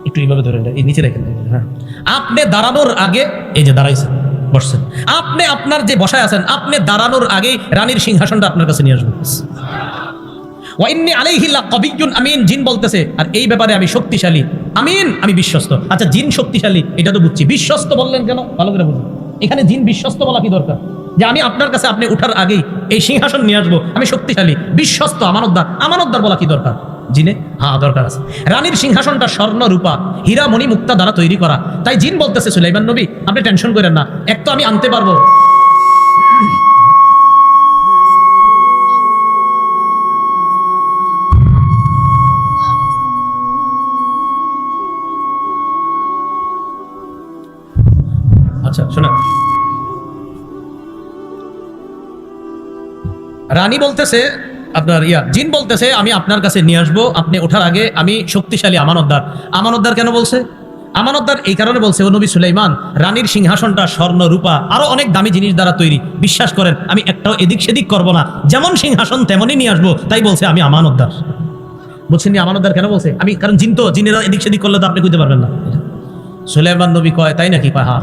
একটু এইভাবে ধরে এই নিচে রেখে হ্যাঁ, আপনি দাঁড়ানোর আগে, এই যে দাঁড়াইছেন বসছেন, আপনি আপনার যে বসায় আছেন আপনি দাঁড়ানোর আগে রানীর সিংহাসনটা আপনার কাছে নিয়ে আসবেন। ওয়া ইন্নী আলাইহি লাকাবিয়্যুন আমিন, জিন বলতেছে আর এই ব্যাপারে আমি শক্তিশালী, আমিন আমি বিশ্বস্ত। আচ্ছা জিন শক্তিশালী এটা তো বুঝছি, বিশ্বস্ত বললেন কেন ভালো করে বুঝুন। এখানে জিন বিশ্বস্ত বলা কি দরকার যে আমি আপনার কাছে আপনি উঠার আগেই এই সিংহাসন নিয়ে আসবো, আমি শক্তিশালী বিশ্বস্ত আমানতদার, আমানতদার বলা কি দরকার জিনে? হ্যাঁ দরকার আছে। রানীর সিংহাসনটা স্বর্ণ রূপা হীরা মণি মুক্তা দ্বারা তৈরি করা, তাই জিন বলতেছে সুলাইমান নবী আপনি টেনশন করেন না, এক তো আমি আনতে পারবো, আচ্ছা শোনা, রানী বলতেছে আপনার জিন বলতেছে আমি আপনার কাছে নিয়ে আসবো, আপনি ওঠার আগে আমি শক্তিশালী আমানতদার। আমানতদার কেন বলছে? আমানতদার এই কারণে বলছে ও নবী সুলাইমান রানীর সিংহাসনটা স্বর্ণ রূপা আরো অনেক দামি জিনিস দ্বারা তৈরি, বিশ্বাস করেন আমি একটাও এদিক সেদিক করবো না, যেমন সিংহাসন তেমনই নিয়ে আসবো, তাই বলছে আমি আমানতদার। বলছেন আমানতদার কেন বলছে? আমি কারণ জিন তো, জিনেরা এদিক সেদিক করলে তো আপনি বুঝতে পারবেন না। সুলাইমান নবী কয় তাই নাকি? কয় হ্যাঁ।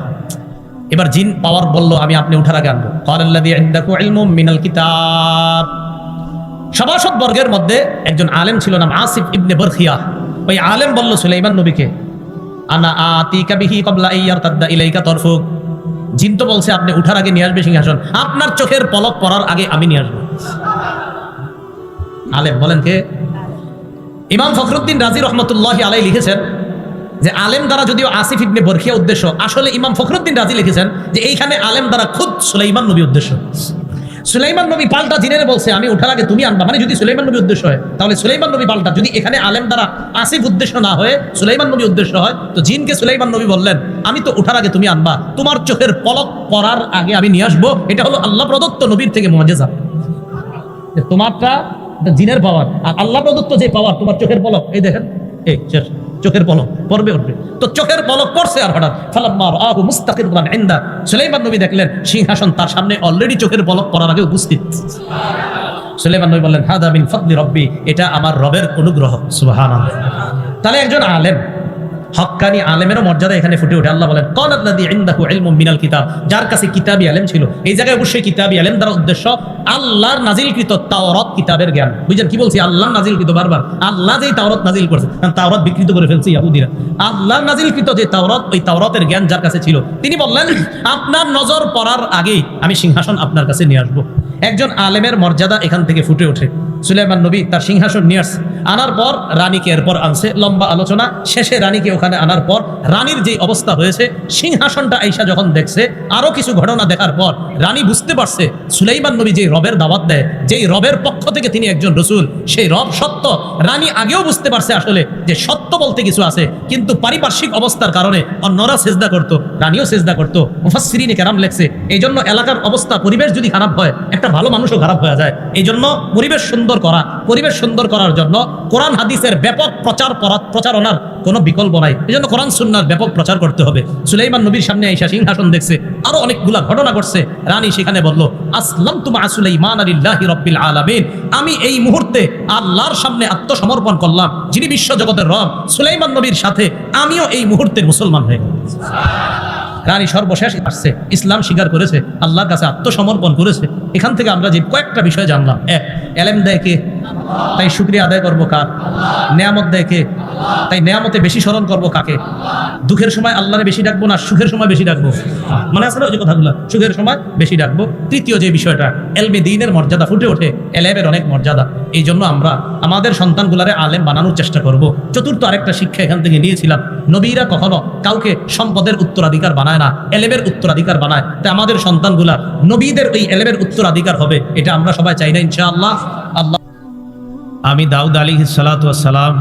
এবার জিন পাওয়ার বলল আমি আপনি উঠার আগে আনবো। ক্বালাল্লাযী ইনদাহু ইলমুম মিনাল কিতাব, সভাসদ বর্গের মধ্যে একজন আলেম ছিল নাম আসিফ ইবনে বরখিয়া। ওই আলেম বলল সুলাইমান নবীকে আনা আতিকা বিহি ক্বাবলা আইয়ারতাদ্দা ইলাইকা তরফুক, জিন তো বলছে আপনি উঠার আগে নিয়ে আসবে সিংহাসন, আপনার চোখের পলক পড়ার আগে আমি নিয়ে আসবো। আলেম বলেন কে? ইমাম ফখরুদ্দিন রাজি রহমতুল্লাহি আলাইহি লিখেছেন যে আলেম দ্বারা যদিও আসিফ ইবনে বরখিয়া উদ্দেশ্য, আসলে ইমাম ফখরুদ্দিন রাজি লিখেছেন যে এইখানে আলেম দ্বারা খুদ সুলাইমান নবী উদ্দেশ্য। সুলাইমান নবী পাল্টা জিনের বলছে আমি উঠার আগে তুমি আনবা, মানে যদি সুলাইমান নবী উদ্দেশ্য হয় তাহলে সুলাইমান নবী পাল্টা, যদি এখানে আলেম দ্বারা আসিফ উদ্দেশ্য না হয়ে সুলাইমান নবী উদ্দেশ্য হয় তো জিনকে সুলাইমান নবী বললেন আমি তো উঠার আগে তুমি আনবা, তোমার চোখের পলক পড়ার আগে আমি নিয়ে আসবো। এটা হলো আল্লাহ প্রদত্ত নবীর থেকে মুআজিজা, তোমারটা জিনের পাওয়ার আর আল্লাহ প্রদত্ত যে পাওয়ার তোমার চোখের পলক, এই দেখেন এই শেষ চোখের পলক পড়বে উঠবে, তো চোখের পলক পড়ছে আর হঠাৎ ফালাম্মা রাআহু মুস্তাকিরান ইনদা, সুলাইমান নবী দেখলেন সিংহাসন তার সামনে অলরেডি চোখের পলক পড়ার আগে উপস্থিত। সুলাইমান নবী বললেন হাদা মিন ফাদলি রাব্বি, এটা আমার রবের অনুগ্রহ। সুবহানাল্লাহ। তাহলে একজন আলেম, হক্কানি আলেমেরও মর্যাদা এখানে ফুটে ওঠে। আল্লাহ বলেন ক্বালাল্লাযী ইনদাহু ইলমুম মিনাল কিতাব, যার কাছে কিতাবী ইলম ছিল। এই জায়গায় অবশ্যই কিতাবী ইলম দ্বারা উদ্দেশ্য আল্লাহর নাজিলকৃত তাওরাত কিতাবের জ্ঞান। বুঝছেন কি বলছি? আল্লাহর নাজিলকৃত, বারবার আল্লাহ যেই তাওরাত নাজিল করেছে, কারণ তাওরাত বিকৃত করে ফেলছে ইহুদিরা। আল্লাহর নাজিলকৃত যে তাওরাত, ওই তাওরাতের জ্ঞান যার কাছে ছিল, তিনি বললেন আপনার নজর পড়ার আগেই আমি সিংহাসন আপনার কাছে নিয়ে আসবো। একজন আলেমের মর্যাদা এখান থেকে ফুটে ওঠে। সুলাইমান নবী তার সিংহাসন নিয়ে আসছে, আনার পর রানীকে এরপর আনছে, লম্বা আলোচনা শেষে রানীকে ওখানে আনার পর রানীর যে অবস্থা হয়েছে, সিংহাসনটা আইসা যখন দেখছে, আরো কিছু ঘটনা দেখার পর রানী বুঝতে পারছে সুলাইমান নবী যে রবের দাওয়াত দেয়, যেই রবের পক্ষ থেকে তিনি একজন রসুল, সেই রব সত্য। রানী আগেও বুঝতে পারছে আসলে যে সত্য বলতে কিছু আছে, কিন্তু পারিপার্শ্বিক অবস্থার কারণে অন্যরা সেজদা করতো, রানীও সেজদা করতো। মুফাসসিরিনে কেরাম লেখছে এই জন্য এলাকার অবস্থা, পরিবেশ যদি খারাপ হয় একটা ভালো মানুষও খারাপ হয়ে যায়। এই জন্য পরিবেশ সুন্দর করা, পরিবেশ সুন্দর করার জন্য কোরআন হাদিসের ব্যাপক প্রচারণার কোনো বিকল্প নাই। এই জন্য কোরআন সুন্নাহর ব্যাপক প্রচার করতে হবে। সুলাইমান নবীর সামনে আইসা সিংহাসন দেখছে, আরো অনেকগুলা ঘটনা ঘটছে। রানী সেখানে বলল আসলামতু মা সুলাইমান লিল্লাহি রাব্বিল আলামিন, আমি এই মুহূর্তে আল্লাহর সামনে আত্মসমর্পণ করলাম, যিনি বিশ্ব জগতের রব। সুলাইমান নবীর সাথে আমিও এই মুহূর্তে মুসলমান হয়ে গেলাম। রানী সর্বশেষ আসছে, ইসলাম স্বীকার করেছে, আল্লাহর কাছে আত্মসমর্পণ করেছে। এখান থেকে আমরা যে কয়েকটা বিষয় জানলাম, এক, এলেম দেয় কে, তাই শুকরিয়া আদায় করবো কার? নেয়ামত দেয় কে, তাই নেয়ামতে বেশি স্মরণ করবো কাকে? দুঃখের সময় আল্লাহরে বেশি ডাকবো না সুখের সময় বেশি ডাকবো? মনে আছে না ওই যে কথাগুলো, সুখের সময় বেশি ডাকবো। তৃতীয় যে বিষয়টা, এলমে দ্বীনের মর্যাদা ফুটে ওঠে, এলেমের অনেক মর্যাদা। এই জন্য আমরা আমাদের সন্তানগুলারে আলেম বানানোর চেষ্টা করব। চতুর্থ আরেকটা শিক্ষা এখান থেকে নিয়েছিলাম, নবীরা কখনো কাউকে সম্পদের উত্তরাধিকার বানায় না, এলেমের উত্তরাধিকার বানায়। তাই আমাদের সন্তানগুলা নবীদের ওই এলেমের উত্তরাধিকার হবে, এটা আমরা সবাই চাই না ইনশাআল্লাহ। আল্লাহ আমি দাউদ আলাইহিস সালাতু ওয়াস সালাম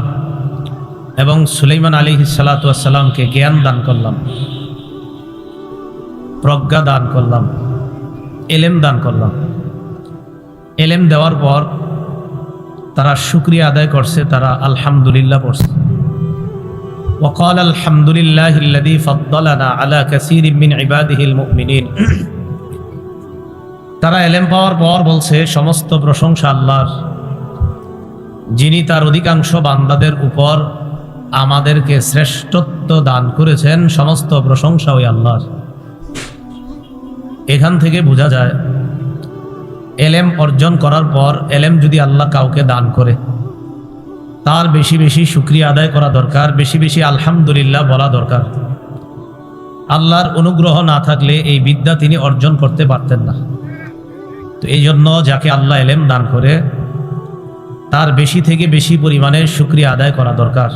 এবং সুলাইমান আলাইহিস সালাতু ওয়াস সালামকে জ্ঞান দান করলাম, প্রজ্ঞা দান করলাম, এলেম দান করলাম। এলেম দেওয়ার পর তারা শুকরিয়া আদায় করছে, তারা আলহামদুলিল্লাহ পড়ছে। وقال الحمد لله الذي فضلنا على كثير من عباده المؤمنين। তারা এলেম পাওয়ার পর বলছে সমস্ত প্রশংসা আল্লাহর, যিনি তার অধিকাংশ বান্দাদের উপর আমাদেরকে শ্রেষ্ঠত্ব দান করেছেন। সমস্ত প্রশংসা ওই আল্লাহর। এখান থেকে বোঝা যায় এলেম অর্জন করার পর এলেম যদি আল্লাহ কাউকে দান করে, তার বেশি বেশি শুকরিয়া আদায় করা দরকার, বেশি বেশি আলহামদুলিল্লাহ বলা দরকার। আল্লাহর অনুগ্রহ না থাকলে এই বিদ্যা তিনি অর্জন করতে পারতেন না। তো এই জন্য যাকে আল্লাহ এলেম দান করে তার বেশি থেকে বেশি পরিমাণে শুকরিয়া আদায় করা দরকার।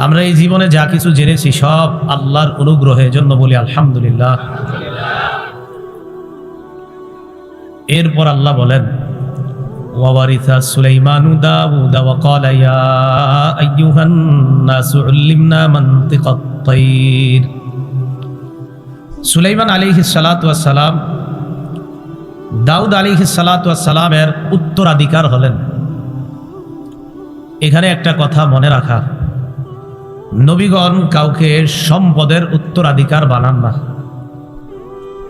আমরা এই জীবনে যা কিছু জেনেছি সব আল্লাহর অনুগ্রহের জন্য বলি আলহামদুলিল্লাহ। এরপর আল্লাহ বলেন ওয়ারিসা সুলাইমানু দাউদা ওয়া ক্বালা ইয়া আইয়ুহান নাসু উল্লিমনা মানতিকাত তাইর। সুলাইমান আলাইহিস সালাতু ওয়াস সালাম দাউদ আলাইহিস সালাতু ওয়াস সালামের উত্তরাধিকার হলেন। এখানে একটা কথা মনে রাখা, নবীগণ কাউকে সম্পদের উত্তরাধিকার বানান না।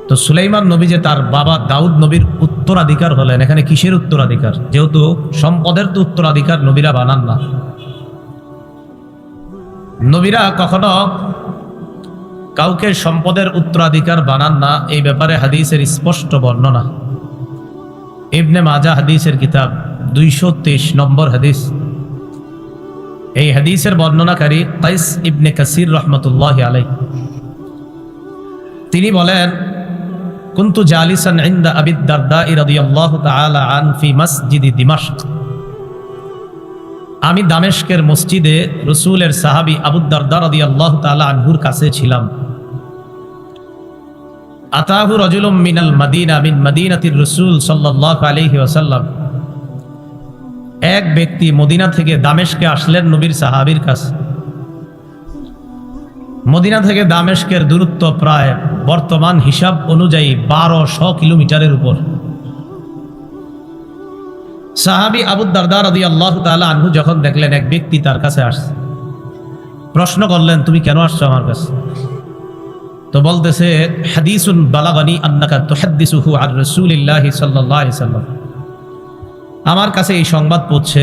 তো সুলাইমান নবী যে তার বাবা দাউদ নবীর উত্তরাধিকার হলেন, এখানে কিসের উত্তরাধিকার? যেহেতু সম্পদের তো উত্তরাধিকার নবীরা বানান না। নবীরা কখনো কাউকে সম্পদের উত্তরাধিকার বানান না, এই ব্যাপারে হাদিসের স্পষ্ট বর্ণনা। ইবনে মাজাহ হাদিসের কিতাব 223 নম্বর হাদিস। এই হাদিসের বর্ণনাকারী কাইস ইবনে কাসির রহমতুল্লাহি আলাইহি, তিনি বলেন কুনতু জালিসান ইনদা আবি দারদা রাদিয়াল্লাহু তাআলা আন ফি মসজিদি দিমাশক। আমি দামেস্কের মসজিদে রাসূলের সাহাবী আবু দারদা রাদিয়াল্লাহু তাআলা আনহুর কাছে ছিলাম। আতাহু রাজুলুম মিনাল মাদিনা মিন মাদিনাতির রাসূল সাল্লাল্লাহু আলাইহি ওয়াসাল্লাম। এক ব্যক্তি মদিনা থেকে দামেস্কে আসলেন নবীর সাহাবীর কাছে। মদিনা থেকে দামেস্কের দূরত্ব প্রায় বর্তমান হিসাব অনুযায়ী 1200 কিলোমিটারের উপর। সাহাবী আবু দারদা রাদিয়াল্লাহু তাআলা আনহু যখন দেখলেন এক ব্যক্তি তার কাছে আসছে, প্রশ্ন করলেন তুমি কেন আসছো আমার কাছে? তো বলতেছে হাদিসুন বালাগানি আন্নাকা তুহাদ্দিসুহু আন রাসূলিল্লাহি সাল্লাল্লাহু আলাইহি ওয়াসাল্লাম। আমার কাছে এই সংবাদ পৌঁছে,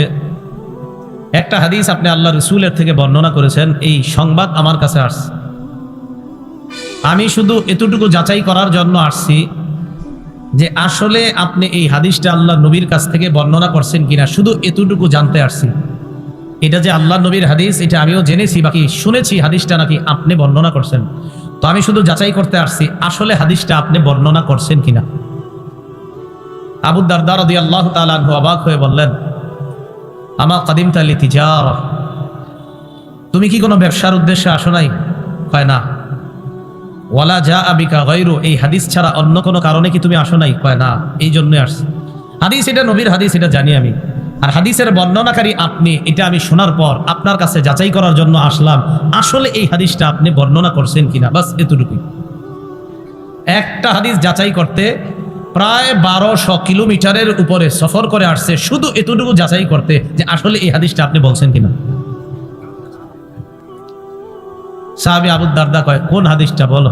একটা হাদিস আপনি আল্লাহ রাসূলের থেকে বর্ণনা করেছেন, এই সংবাদ আমার কাছে আসছে। আমি শুধু এতটুকু যাচাই করার জন্য আসছি যে আসলে আপনি এই হাদিসটা আল্লাহ নবীর কাছ থেকে বর্ণনা করছেন কিনা, শুধু এতটুকু জানতে আসছি। এটা যে আল্লাহ নবীর হাদিস এটা আমিও জেনেছি, বাকি শুনেছি হাদিসটা নাকি আপনি বর্ণনা করছেন। তো আমি শুধু যাচাই করতে আসছি আসলে হাদিসটা আপনি বর্ণনা করছেন কিনা। আবু দারদা রাদিয়াল্লাহু তাআলা আনহু অবাক হয়ে বললেন আমা কাদিমতা লিতিজারা, তুমি কি কোনো ব্যবসার উদ্দেশ্যে আসো নাই? কয় না। ওয়ালা জাআ বিকা গায়রু, এই হাদিস ছাড়া অন্য কোনো কারণে কি তুমি আসো নাই? কয় না, এই জন্যই আসছি। হাদিস এটা নবীর হাদিস, এটা জানি আমি, আর হাদিসের বর্ণনাকারী আপনি, এটা আমি শোনার পর আপনার কাছে যাচাই করার জন্য আসলাম আসলে এই হাদিসটা আপনি বর্ণনা করছেন কিনা, বাস এতটুকুই। একটা হাদিস যাচাই করতে প্রায় 1200 কিলোমিটারের উপরে সফর করে আসছে শুধু এতটুকু যাচাই করতে যে আসলে এই হাদিসটা আপনি বলছেন কিনা। সাহাবী আবু দারদা কয় কোন হাদিসটা বলো?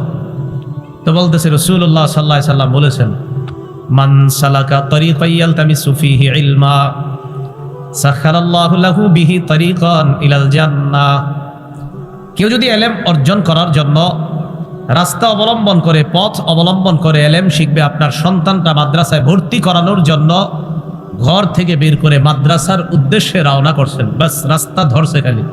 তো বলতেছে রাসূলুল্লাহ সাল্লাল্লাহু আলাইহি সাল্লাম বলেছেন মান সালাকা তরিকান ইয়ালতামিসু ফীহি ইলমা সাখারাল্লাহু লাহু বিহি তরিকান ইলাল জান্নাহ। কেউ যদি ইলম অর্জন করার জন্য রাস্তা অবলম্বন করে, পথ অবলম্বন করে ইলম শিখবে, আপনার সন্তানটা মাদ্রাসায় ভর্তি করানোর জন্য ঘর থেকে বের করে মাদ্রাসার উদ্দেশ্যে রওনা করছেন, বাস রাস্তা ধরছে খালি।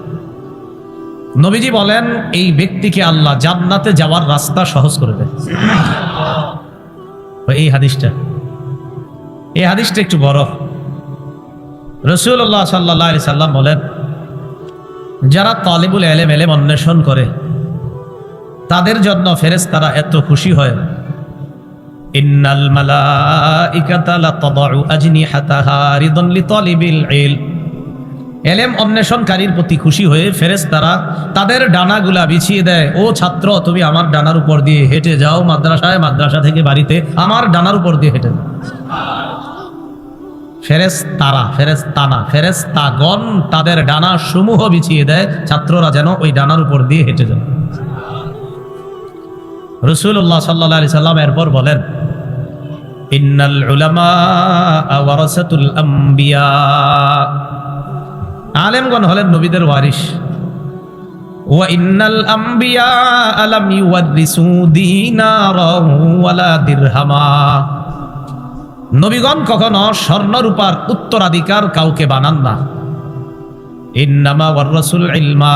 নবীজি বলেন এই ব্যক্তিকে আল্লাহ জান্নাতে যাওয়ার রাস্তা সহজ করে দেয়। এই হাদিসটা একটু বড়। রাসূলুল্লাহ সাল্লাল্লাহু আলাইহি সাল্লাম বলেন যারা তালিবুল ইলম ইলম অন্বেষণ করে তাদের জন্য ফেরেশতারা এত খুশি হয়, ইন্নাল মালাইকাতা লাতাদউ আজনিহাতাহা রিদান লিতালিবিল ইলম। ইলম অন্বেষণকারীর প্রতি খুশি হয়ে ফেরেশতারা তাদের ডানাগুলা বিছিয়ে দেয়। ও ছাত্র, তুমি আমার ডানার উপর দিয়ে হেঁটে যাও মাদ্রাসায়, মাদ্রাসা থেকে বাড়িতে আমার ডানার উপর দিয়ে হেঁটে যাও। ফেরেশতাগণ তাদের ডানা সমূহ বিছিয়ে দেয় ছাত্ররা যেন ওই ডানার উপর দিয়ে হেঁটে যায়। রাসূলুল্লাহ সাল্লাল্লাহু আলাইহি সাল্লাম এরপর বলেন, ইন্নাল উলামা ওয়ারাসাতুল আম্বিয়া। আলেমগণ হলেন নবীদের ওয়ারিস। ওয়া ইন্নাল আম্বিয়া লাম ইউওয়ারিসু দিনারান ওয়ালা দিরহামা। নবীগণ কখনো স্বর্ণ রূপার উত্তরাধিকার কাউকে বানান না। ইন্নামা ওয়ারাসুল ইলমা।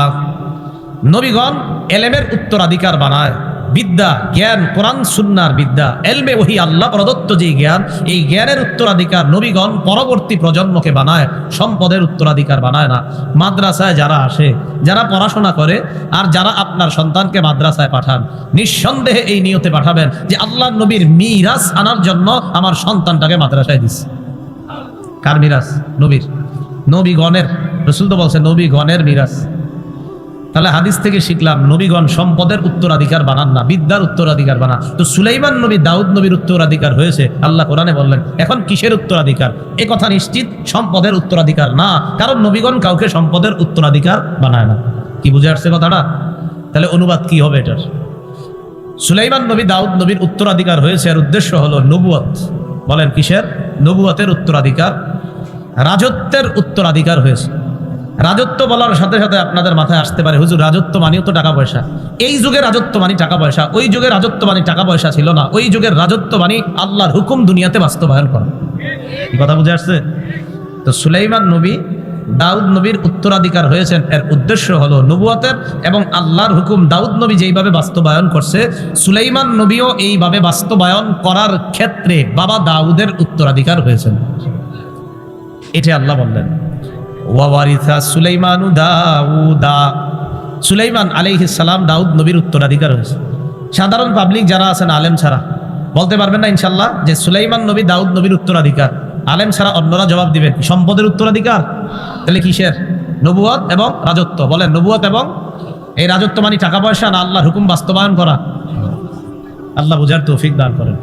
নবীগণ ইলমের উত্তরাধিকার বানায়, বিদ্যা, জ্ঞান, কোরআন সুন্নাহর বিদ্যা, ইলমে ওহী, আল্লাহ প্রদত্ত যে জ্ঞান, এই জ্ঞানের উত্তরাধিকার নবীগণ পরবর্তী প্রজন্মকে বানায়, সম্পদের উত্তরাধিকার বানায় না। মাদ্রাসায় যারা আসে, যারা পড়াশোনা করে, আর যারা আপনার সন্তানকে মাদ্রাসায় পাঠান, নিঃসন্দেহে এই নিয়তে পাঠাবেন যে আল্লাহ নবীর মিরাস আনার জন্য আমার সন্তানটাকে মাদ্রাসায় দিচ্ছে। কার মিরাস? নবীর, নবীগণের। রাসূল তো বলছে নবীগণের মিরাস। তাহলে হাদিস থেকে শিখলাম নবীগণ সম্পদের উত্তরাধিকার বানান না, বিদ্যার উত্তরাধিকার বানান। তো সুলাইমান নবী দাউদ নবীর উত্তরাধিকার হয়েছে, আল্লাহ কোরআনে বললেন। এখন কিসের উত্তরাধিকার? এ কথা নিশ্চিত সম্পদের উত্তরাধিকার না, কারণ নবীগণ কাউকে সম্পদের উত্তরাধিকার বানায় না। কি বুঝে আসছে কথাটা? তাহলে অনুবাদ কি হবে এটার? সুলাইমান নবী দাউদ নবীর উত্তরাধিকার হয়েছে, এর উদ্দেশ্য হলো নবুয়ত। বলেন কিসের? নবুয়তের উত্তরাধিকার, রাজত্বের উত্তরাধিকার হয়েছে। রাজত্ব বলার সাথে সাথে আপনাদের মাথায় আসতে পারে, হুজুর রাজত্ব মানেও তো টাকা পয়সা। এই যুগে রাজত্ব মানে টাকা পয়সা, ওই যুগে রাজত্ব মানে টাকা পয়সা ছিল না। ওই যুগের রাজত্ব মানে আল্লাহর হুকুম দুনিয়াতে বাস্তবায়ন করা। কথা বুঝে আসছে? তো সুলাইমান নবী দাউদ নবীর উত্তরাধিকার হয়েছেন, এর উদ্দেশ্য হলো নবুয়তের, এবং আল্লাহর হুকুম দাউদ নবী যেইভাবে বাস্তবায়ন করছে সুলাইমান নবীও এইভাবে বাস্তবায়ন করার ক্ষেত্রে বাবা দাউদের উত্তরাধিকার হয়েছেন। এটা আল্লাহ বললেন, ওয়ারিসা সুলাইমানু দাউদা। সুলাইমান আলাইহিস সালাম দাউদ নবীর উত্তরাধিকার হয়েছে। সাধারণ পাবলিক যারা আছেন আলেম ছাড়া বলতে পারবেন না ইনশাল্লাহ যে সুলাইমান নবী দাউদ নবীর উত্তরাধিকার। আলেম ছাড়া অন্যরা জবাব দিবেন সম্পদের উত্তরাধিকার। তাহলে কিসের? নবুয়ত এবং রাজত্ব। বলেন নবুয়ত এবং এই রাজত্ব মানে টাকা পয়সা না আল্লাহর হুকুম বাস্তবায়ন করা? আল্লাহ বুঝার তৌফিক দান করেন।